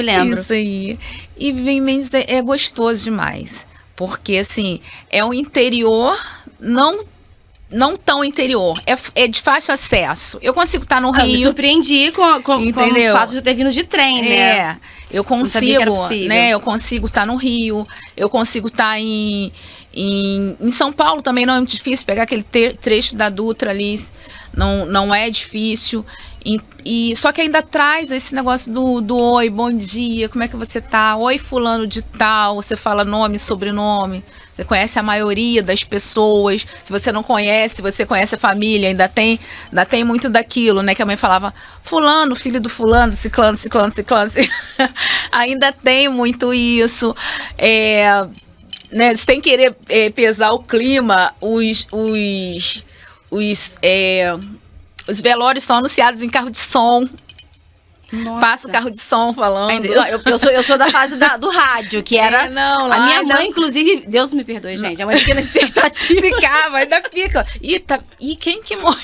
lembro. Isso aí. E viver em Mendes é gostoso demais. Porque, assim, é um interior não tão interior, é de fácil acesso. Eu consigo estar no Rio. Eu me surpreendi com o fato de ter vindo de trem, né? Eu consigo, né? Eu consigo estar no Rio, eu consigo estar em São Paulo também, não é muito difícil pegar aquele trecho da Dutra ali, não é difícil. E só que ainda traz esse negócio do oi, bom dia, como é que você tá? Oi, fulano de tal, você fala nome, sobrenome, você conhece a maioria das pessoas. Se você não conhece, você conhece a família, ainda tem muito daquilo, né? Que a mãe falava, fulano, filho do fulano, ciclano. Ainda tem muito isso. Né, sem querer pesar o clima, os velórios são anunciados em carro de som. Nossa. Passo carro de som falando. Eu sou da fase do rádio, que era... não, a minha ainda... mãe, inclusive, Deus me perdoe, gente, a mãe fica na expectativa. Ficava, ainda fica. E quem que morre?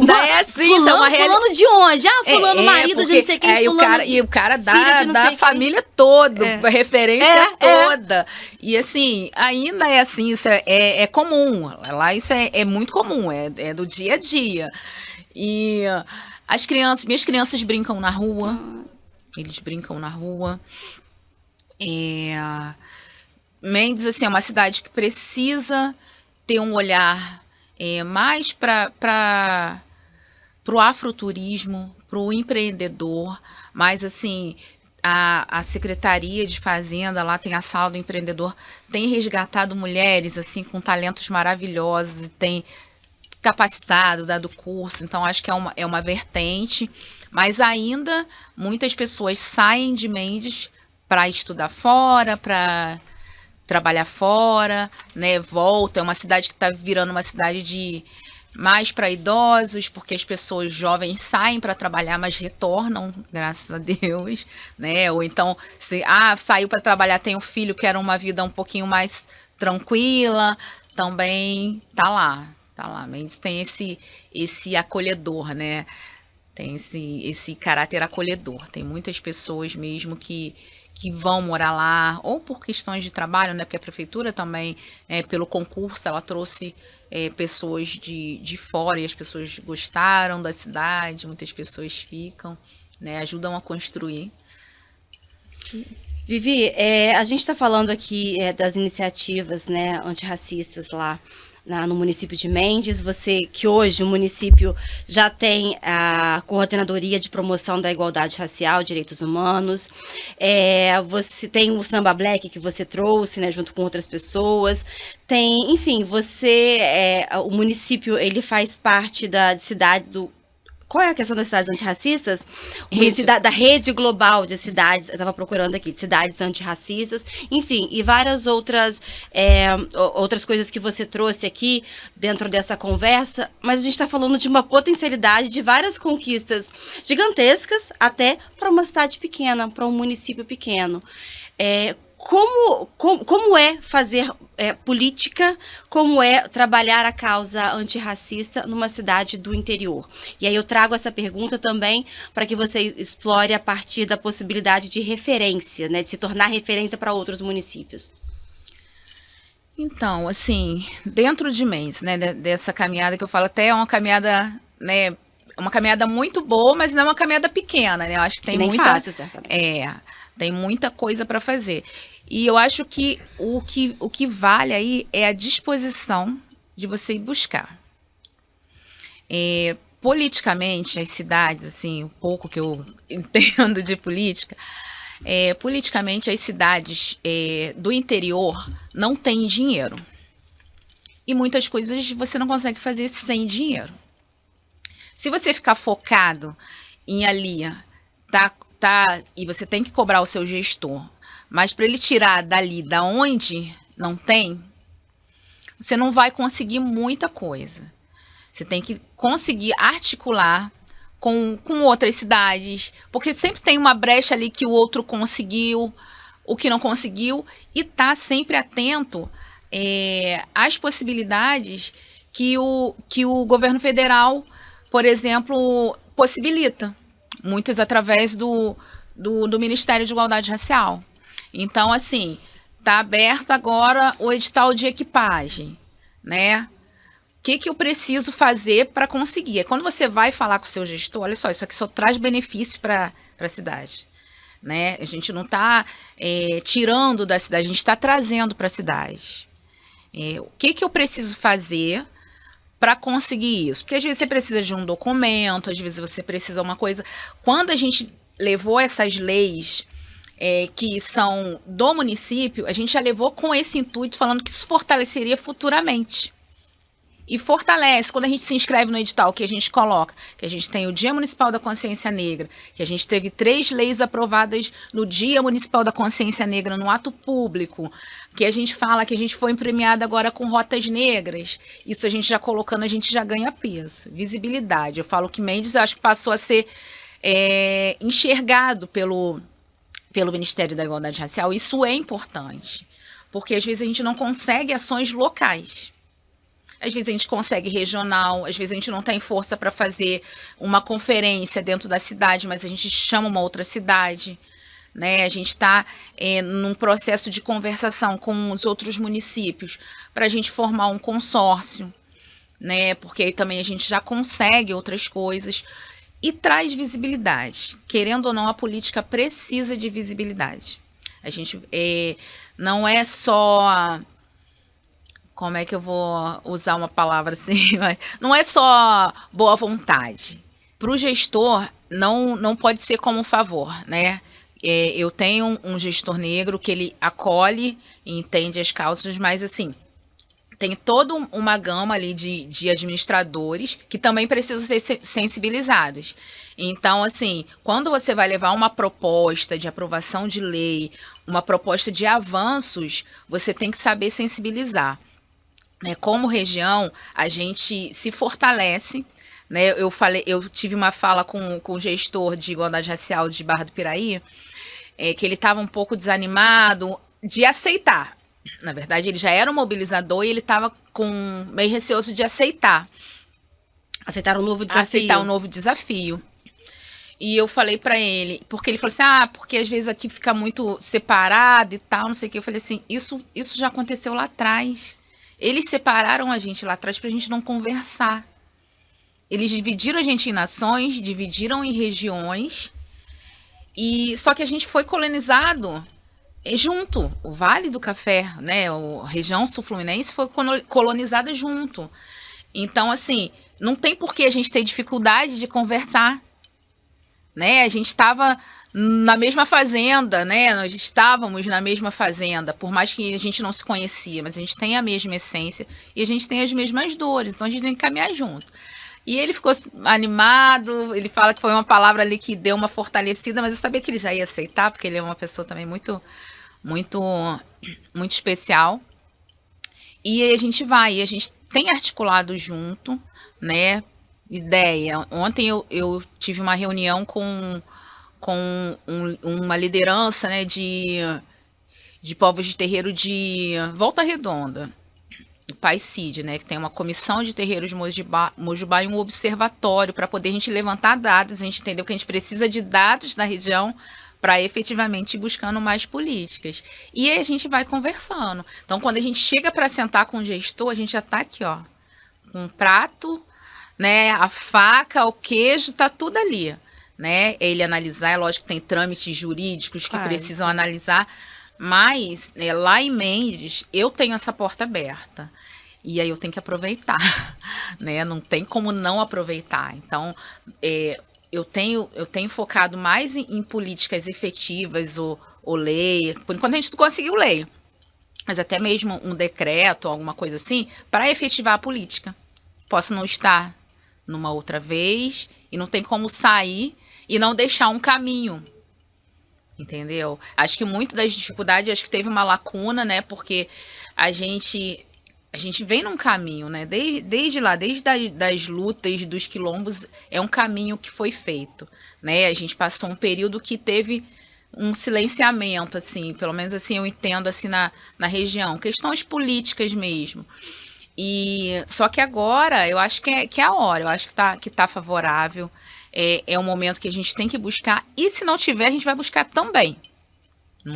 Daí é assim, fulano de onde? Ah, fulano marido de não sei quem, fulano... E o cara da família toda, referência toda. E assim, ainda é assim, isso é comum. Lá isso é muito comum, é do dia a dia. E... minhas crianças brincam na rua, eles brincam na rua. Mendes, assim, é uma cidade que precisa ter um olhar mais para o afroturismo, para o empreendedor, mas assim, a Secretaria de Fazenda, lá tem a Sala do Empreendedor, tem resgatado mulheres assim com talentos maravilhosos e tem capacitado, dado curso, então acho que é uma vertente, mas ainda muitas pessoas saem de Mendes para estudar fora, para trabalhar fora, né? Volta, é uma cidade que está virando uma cidade mais para idosos, porque as pessoas jovens saem para trabalhar, mas retornam, graças a Deus, né? Ou então, saiu para trabalhar, tem um filho, quer uma vida um pouquinho mais tranquila, também tá lá. Mendes tem esse acolhedor, né? Tem esse caráter acolhedor. Tem muitas pessoas mesmo que vão morar lá, ou por questões de trabalho, né? Porque a prefeitura também, pelo concurso, ela trouxe pessoas de fora e as pessoas gostaram da cidade, muitas pessoas ficam, né? Ajudam a construir. Vivi, a gente está falando aqui das iniciativas, né, antirracistas lá no município de Mendes, que hoje o município já tem a Coordenadoria de Promoção da Igualdade Racial e Direitos Humanos, você tem o Samba Black que você trouxe, né, junto com outras pessoas, enfim, o município, ele faz parte da cidade Qual é a questão das cidades antirracistas? Da rede global de cidades, eu estava procurando aqui, de cidades antirracistas, enfim, e várias outras coisas que você trouxe aqui dentro dessa conversa, mas a gente está falando de uma potencialidade de várias conquistas gigantescas até para uma cidade pequena, para um município pequeno. Como é fazer política, como é trabalhar a causa antirracista numa cidade do interior? E aí eu trago essa pergunta também para que você explore a partir da possibilidade de referência, né, de se tornar referência para outros municípios. Então, assim, dentro de Mendes, né, dessa caminhada que eu falo, até é uma caminhada, né, uma caminhada muito boa, mas não é uma caminhada pequena, né? Eu acho que tem nem fácil, certamente. Tem muita coisa para fazer. E eu acho que o que vale aí é a disposição de você ir buscar. Politicamente, as cidades, assim, um pouco que eu entendo de política, politicamente as cidades do interior não têm dinheiro. E muitas coisas você não consegue fazer sem dinheiro. Se você ficar focado em ali, e você tem que cobrar o seu gestor, mas para ele tirar dali, da onde não tem, você não vai conseguir muita coisa. Você tem que conseguir articular com outras cidades, porque sempre tem uma brecha ali que o outro conseguiu, o que não conseguiu, e tá sempre atento às possibilidades que o governo federal, por exemplo, possibilita. Muitas através do Ministério de Igualdade Racial. Então, assim, está aberto agora o edital de equipagem, né? O que eu preciso fazer para conseguir? Quando você vai falar com o seu gestor, olha só, isso aqui só traz benefício para a cidade, né? A gente não está tirando da cidade, a gente está trazendo para a cidade. O que eu preciso fazer para conseguir isso? Porque às vezes você precisa de um documento, às vezes você precisa de uma coisa. Quando a gente levou essas leis que são do município, a gente já levou com esse intuito, falando que isso fortaleceria futuramente. E fortalece, quando a gente se inscreve no edital, que a gente coloca, que a gente tem o Dia Municipal da Consciência Negra, que a gente teve 3 leis aprovadas no Dia Municipal da Consciência Negra, no ato público, que a gente fala que a gente foi premiada agora com rotas negras. Isso a gente já colocando, a gente já ganha peso, visibilidade. Eu falo que Mendes, acho que passou a ser enxergado pelo Ministério da Igualdade Racial. Isso é importante, porque às vezes a gente não consegue ações locais. Às vezes a gente consegue regional, às vezes a gente não tem força para fazer uma conferência dentro da cidade, mas a gente chama uma outra cidade, né? A gente está num processo de conversação com os outros municípios para a gente formar um consórcio, né? Porque aí também a gente já consegue outras coisas e traz visibilidade. Querendo ou não, a política precisa de visibilidade. A gente não é só... Como é que eu vou usar uma palavra assim? Não é só boa vontade. Para o gestor, não pode ser como um favor, né? Eu tenho um gestor negro que ele acolhe e entende as causas, mas assim, tem toda uma gama ali de administradores que também precisam ser sensibilizados. Então, assim, quando você vai levar uma proposta de aprovação de lei, uma proposta de avanços, você tem que saber sensibilizar. Como região, a gente se fortalece, né? Eu tive uma fala com o gestor de igualdade racial de Barra do Piraí, que ele estava um pouco desanimado de aceitar. Na verdade, ele já era um mobilizador e ele estava meio receoso de aceitar. Aceitar um novo desafio. Aceitar um novo desafio. E eu falei para ele, porque ele falou assim, porque às vezes aqui fica muito separado e tal, não sei o que. Eu falei assim, isso já aconteceu lá atrás. Eles separaram a gente lá atrás pra gente não conversar. Eles dividiram a gente em nações, dividiram em regiões, só que a gente foi colonizado junto. O Vale do Café, né, a região sul-fluminense foi colonizada junto. Então, assim, não tem por que a gente ter dificuldade de conversar, né? A gente estava na mesma fazenda, né? Nós estávamos na mesma fazenda, por mais que a gente não se conhecia, mas a gente tem a mesma essência e a gente tem as mesmas dores, então a gente tem que caminhar junto. E ele ficou animado, ele fala que foi uma palavra ali que deu uma fortalecida, mas eu sabia que ele já ia aceitar, porque ele é uma pessoa também muito, muito, muito especial. E a gente tem articulado junto, né? Ideia. Ontem eu tive uma reunião com uma liderança, né, de povos de terreiro de Volta Redonda, o Pai Cid, né, que tem uma comissão de terreiros de Mojubá e um observatório para poder a gente levantar dados. A gente entendeu que a gente precisa de dados da região para efetivamente ir buscando mais políticas. E aí a gente vai conversando. Então, quando a gente chega para sentar com o gestor, a gente já está aqui, ó, com um prato, né, a faca, o queijo, tá tudo ali, né? Ele analisar, é lógico que tem trâmites jurídicos que precisam analisar, mas lá em Mendes eu tenho essa porta aberta e aí eu tenho que aproveitar, né? Não tem como não aproveitar. Então, eu tenho focado mais em políticas efetivas ou lei. Por enquanto a gente não conseguiu lei, mas até mesmo um decreto, alguma coisa assim, para efetivar a política. Posso não estar numa outra vez e não tem como sair e não deixar um caminho, entendeu? Acho que muito das dificuldades, acho que teve uma lacuna, né? Porque a gente vem num caminho, né? Desde das lutas, dos quilombos, é um caminho que foi feito, né? A gente passou um período que teve um silenciamento, assim, pelo menos assim eu entendo assim na região, questões políticas mesmo. E só que agora eu acho que é a hora, eu acho que tá favorável. É um momento que a gente tem que buscar, e se não tiver, a gente vai buscar também.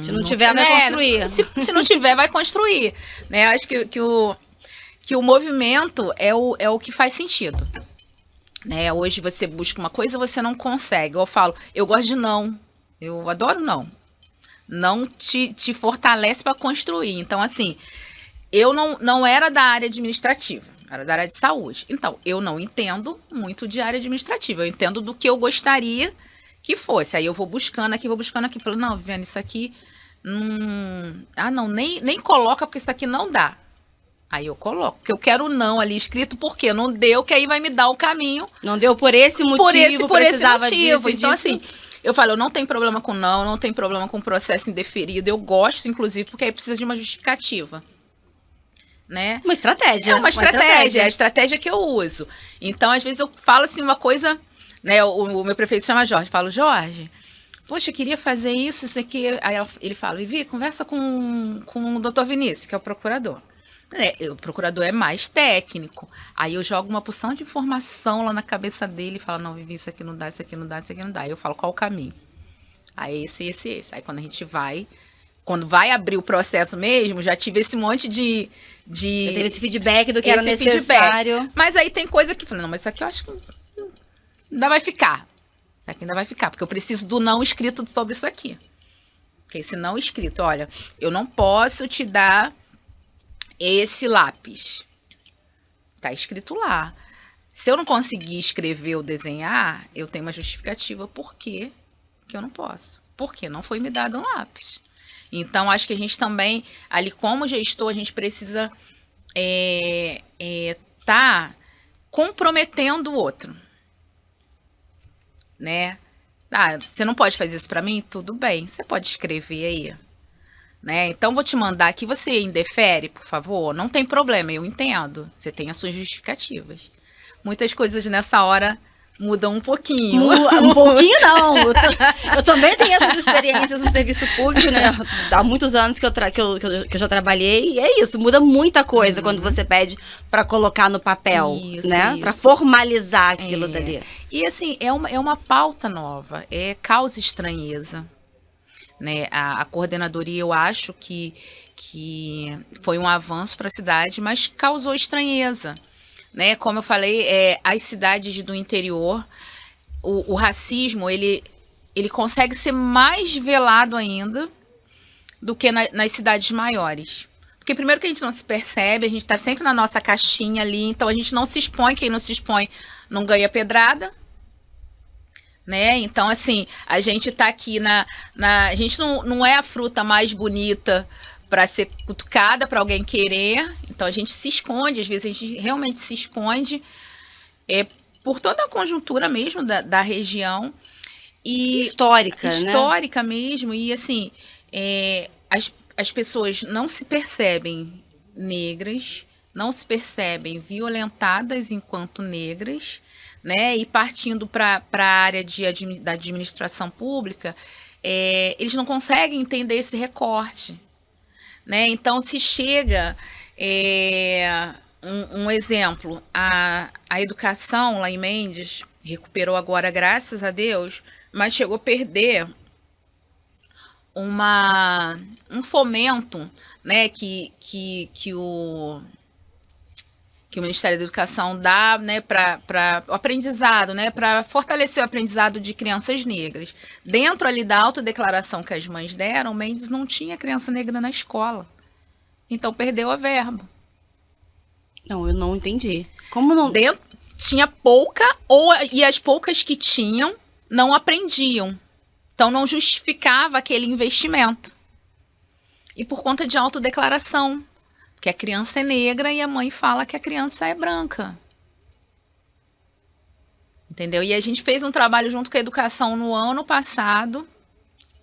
Se não tiver, vai construir. Se não tiver, vai construir. Né? Acho que o movimento é o que faz sentido. Né? Hoje você busca uma coisa, você não consegue. Eu falo, eu gosto de não. Eu adoro não. Não te fortalece para construir. Então, assim, eu não era da área administrativa. Era da área de saúde. Então, eu não entendo muito de área administrativa. Eu entendo do que eu gostaria que fosse. Aí eu vou buscando aqui. Falo, não, Viviane, isso aqui... não, nem coloca, porque isso aqui não dá. Aí eu coloco, porque eu quero o não ali escrito, porque não deu, que aí vai me dar o caminho. Não deu por esse motivo, por esse motivo. Disso, então, disso. assim, eu falo, eu não tenho problema com não tenho problema com processo indeferido. Eu gosto, inclusive, porque aí precisa de uma justificativa. Né? Uma estratégia. É uma estratégia, é a estratégia que eu uso. Então, às vezes eu falo assim uma coisa, né? O meu prefeito chama Jorge. Falo, Jorge, poxa, eu queria fazer isso aqui. Aí ele fala, Vivi, conversa com o doutor Vinícius, que é o procurador. O procurador é mais técnico. Aí eu jogo uma porção de informação lá na cabeça dele e falo, não, Vivi, isso aqui não dá, isso aqui não dá, isso aqui não dá. Aí eu falo, qual o caminho? Aí esse. Aí quando a gente vai... Quando vai abrir o processo mesmo, já tive esse monte de Já teve esse feedback do que era necessário. Feedback. Mas aí tem coisa que... Não, mas isso aqui eu acho que ainda vai ficar. Isso aqui ainda vai ficar, porque eu preciso do não escrito sobre isso aqui. Porque esse não escrito, olha, eu não posso te dar esse lápis. Tá escrito lá. Se eu não conseguir escrever ou desenhar, eu tenho uma justificativa por que eu não posso. Porque não foi me dado um lápis. Então, acho que a gente também, ali como gestor, a gente precisa tá comprometendo o outro. Né? Ah, você não pode fazer isso para mim? Tudo bem, você pode escrever aí. Né? Então, vou te mandar aqui, você indefere, por favor? Não tem problema, eu entendo. Você tem as suas justificativas. Muitas coisas nessa hora mudam um pouquinho. Um pouquinho não. Eu também tenho essas experiências no serviço público, né? Há muitos anos que eu já trabalhei. E é isso, muda muita coisa quando você pede para colocar no papel, né? Para formalizar aquilo dali. E assim, é uma pauta nova, causa estranheza. Né? A coordenadoria, eu acho que foi um avanço para a cidade, mas causou estranheza. Né? Como eu falei, as cidades do interior, o racismo, ele consegue ser mais velado ainda do que nas cidades maiores. Porque primeiro que a gente não se percebe, a gente está sempre na nossa caixinha ali, então a gente não se expõe, quem não se expõe não ganha pedrada. Né? Então, assim, a gente tá aqui a gente não é a fruta mais bonita para ser cutucada, para alguém querer. Então, a gente se esconde, às vezes a gente realmente se esconde por toda a conjuntura mesmo da região. E histórica mesmo. E, assim, as pessoas não se percebem negras, não se percebem violentadas enquanto negras, né? E partindo para a área da administração pública, eles não conseguem entender esse recorte. Né? Então, se chega, um exemplo, a educação lá em Mendes recuperou agora, graças a Deus, mas chegou a perder um fomento, né, que o Ministério da Educação dá, né, para o aprendizado, né, para fortalecer o aprendizado de crianças negras. Dentro ali da autodeclaração que as mães deram, Mendes não tinha criança negra na escola. Então perdeu a verba. Não, eu não entendi. Como não? Tinha pouca, e as poucas que tinham não aprendiam. Então não justificava aquele investimento. E por conta de autodeclaração. Que a criança é negra e a mãe fala que a criança é branca. Entendeu? E a gente fez um trabalho junto com a educação no ano passado,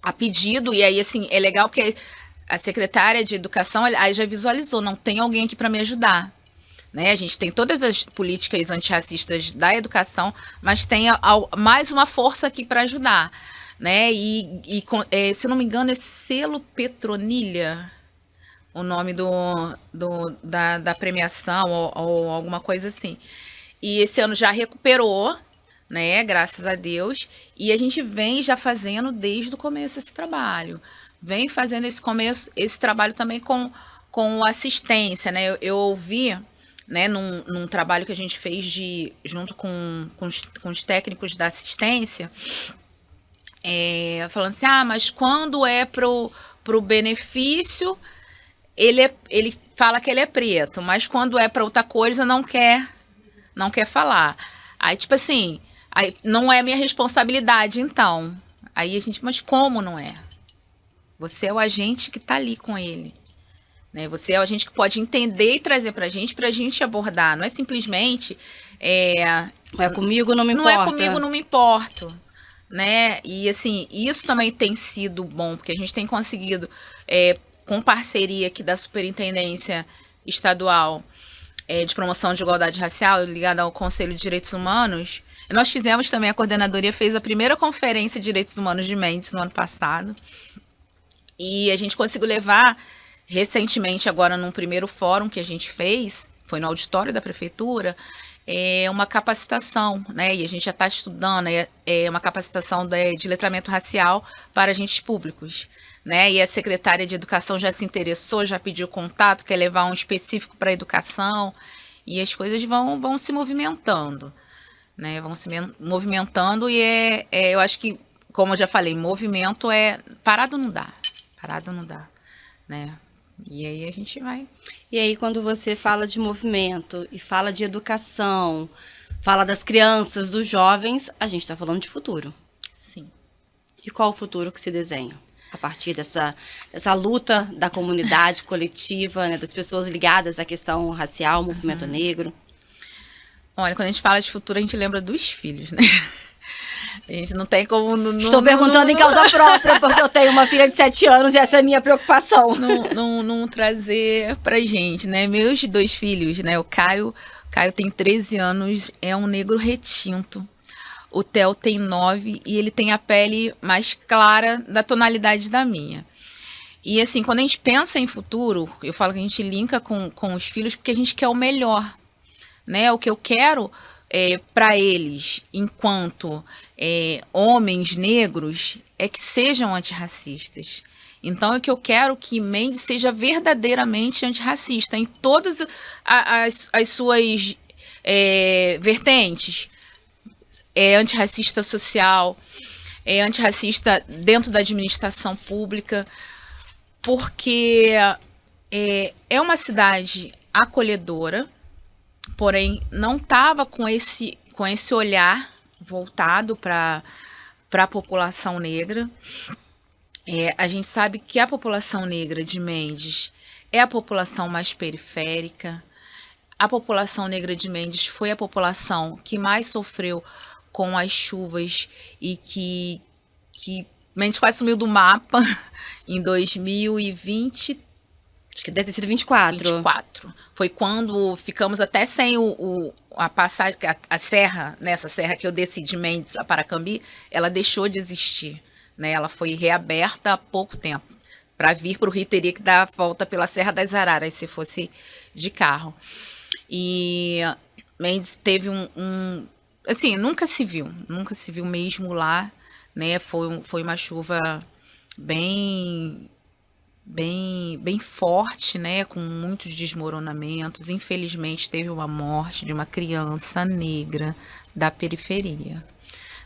a pedido, e aí, assim, é legal porque a secretária de educação aí já visualizou, não tem alguém aqui para me ajudar. Né? A gente tem todas as políticas antirracistas da educação, mas tem mais uma força aqui para ajudar. Né? E se eu não me engano, é Selo Petronilha, o nome da premiação ou alguma coisa assim. E esse ano já recuperou, né, graças a Deus, e a gente vem já fazendo desde o começo esse trabalho. Vem fazendo esse trabalho também com assistência, né? Eu ouvi, né, num trabalho que a gente fez junto com os técnicos da assistência, falando assim, mas quando é pro benefício... Ele fala que ele é preto, mas quando é para outra coisa não quer falar. Aí, tipo assim, não é minha responsabilidade, então. Aí a gente, mas como não é? Você é o agente que está ali com ele. Né? Você é o agente que pode entender e trazer para a gente abordar. Não é simplesmente... não é comigo, não me importa. Não é comigo, não me importo. Né? E, assim, isso também tem sido bom, porque a gente tem conseguido... com parceria aqui da Superintendência Estadual, de promoção de igualdade racial, ligada ao Conselho de Direitos Humanos. Nós fizemos também, a coordenadoria fez a primeira conferência de direitos humanos de Mendes no ano passado. E a gente conseguiu levar recentemente, agora num primeiro fórum que a gente fez, foi no auditório da prefeitura, uma capacitação, né? E a gente já está estudando, uma capacitação de letramento racial para agentes públicos, né? E a secretária de Educação já se interessou, já pediu contato, quer levar um específico para a educação, e as coisas vão se movimentando, né? Vão se movimentando e eu acho que, como eu já falei, movimento parado não dá, né? E aí a gente vai. E aí, quando você fala de movimento e fala de educação, fala das crianças, dos jovens, a gente está falando de futuro. Sim. E qual o futuro que se desenha? A partir dessa luta da comunidade coletiva, né, das pessoas ligadas à questão racial, movimento negro. Olha, quando a gente fala de futuro, a gente lembra dos filhos, né? A gente não tem como... Estou perguntando em causa própria, porque eu tenho uma filha de 7 anos e essa é a minha preocupação. Não trazer pra gente, né? Meus 2 filhos, né? O Caio tem 13 anos, é um negro retinto. O Theo tem 9 e ele tem a pele mais clara da tonalidade da minha. E assim, quando a gente pensa em futuro, eu falo que a gente linka com os filhos porque a gente quer o melhor, né? O que eu quero para eles, enquanto homens negros, é que sejam antirracistas. Então, é que eu quero que Mendes seja verdadeiramente antirracista em todas as suas vertentes. Antirracista social, antirracista dentro da administração pública, porque é uma cidade acolhedora, porém não estava com esse olhar voltado para a população negra. A gente sabe que a população negra de Mendes é a população mais periférica. A população negra de Mendes foi a população que mais sofreu com as chuvas e que Mendes quase sumiu do mapa em 2020. Acho que deve ter sido 24. Foi quando ficamos até sem a passagem, a serra, nessa serra que eu desci de Mendes a Paracambi, ela deixou de existir, né? Ela foi reaberta há pouco tempo. Para vir para o Rio, teria que dar a volta pela Serra das Araras, se fosse de carro. E Mendes teve assim, nunca se viu mesmo lá, né? Foi uma chuva bem forte, né, com muitos desmoronamentos. Infelizmente, teve uma morte de uma criança negra da periferia,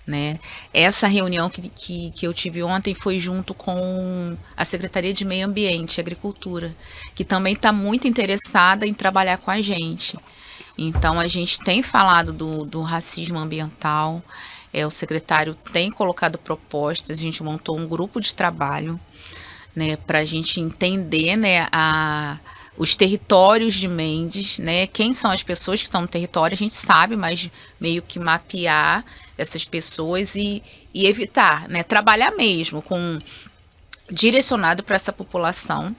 né? Essa reunião que eu tive ontem foi junto com a Secretaria de Meio Ambiente e Agricultura, que também está muito interessada em trabalhar com a gente. Então, a gente tem falado do racismo ambiental, o secretário tem colocado propostas, a gente montou um grupo de trabalho, né, para a gente entender, né, os territórios de Mendes, né, quem são as pessoas que estão no território, a gente sabe, mas meio que mapear essas pessoas e evitar, né, trabalhar mesmo direcionado para essa população,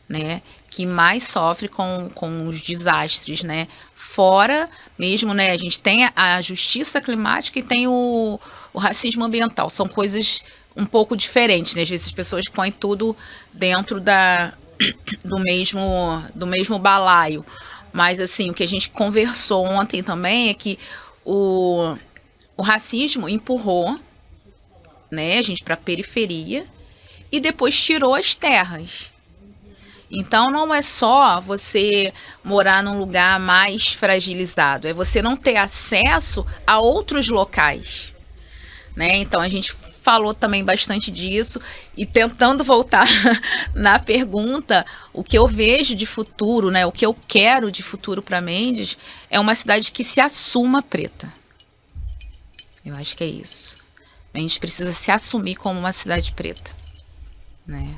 né, que mais sofre com os desastres, né, fora mesmo, né, a gente tem a justiça climática e tem o racismo ambiental, são coisas um pouco diferentes, né? Às vezes as pessoas põem tudo dentro do mesmo balaio. Mas, assim, o que a gente conversou ontem também é que o racismo empurrou, né, a gente para a periferia e depois tirou as terras. Então, não é só você morar num lugar mais fragilizado, é você não ter acesso a outros locais, né? Então, a gente falou também bastante disso e tentando voltar na pergunta, o que eu vejo de futuro, né, o que eu quero de futuro para Mendes é uma cidade que se assuma preta. Eu acho que é isso. Mendes precisa se assumir como uma cidade preta, né?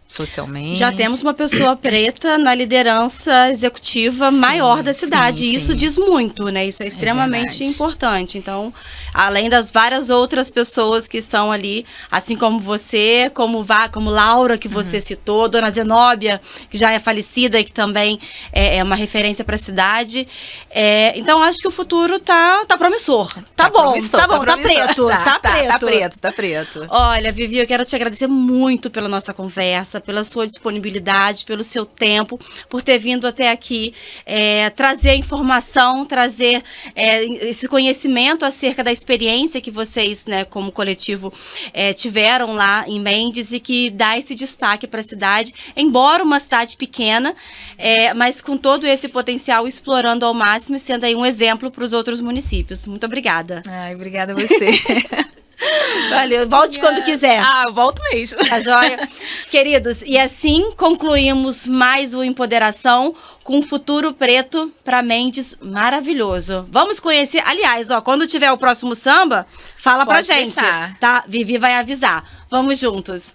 socialmente. Já temos uma pessoa preta na liderança executiva maior da cidade. sim, E isso sim. diz muito, né? Isso é extremamente verdade. importante. Então, além das várias outras pessoas que estão ali, assim como você, como Laura, que você citou, Dona Zenóbia, que já é falecida e que também é uma referência para a cidade. Então, acho que o futuro tá promissor. Tá bom, promissor, tá bom, tá promissor. preto, tá preto. Tá preto. Olha, Vivi, eu quero te agradecer muito pela nossa conversa, pela sua disponibilidade, pelo seu tempo, por ter vindo até aqui trazer informação, trazer esse conhecimento acerca da experiência que vocês, né, como coletivo, tiveram lá em Mendes e que dá esse destaque para a cidade, embora uma cidade pequena, mas com todo esse potencial explorando ao máximo e sendo aí um exemplo para os outros municípios. Muito obrigada. Ai, obrigada a você. Valeu, volte quando quiser. Ah, volto mesmo. Tá joia? Queridos, e assim concluímos mais o Empoderação com um futuro preto para Mendes maravilhoso. Vamos conhecer, aliás, quando tiver o próximo samba, fala pra Pode gente, deixar. tá? Vivi vai avisar. Vamos juntos.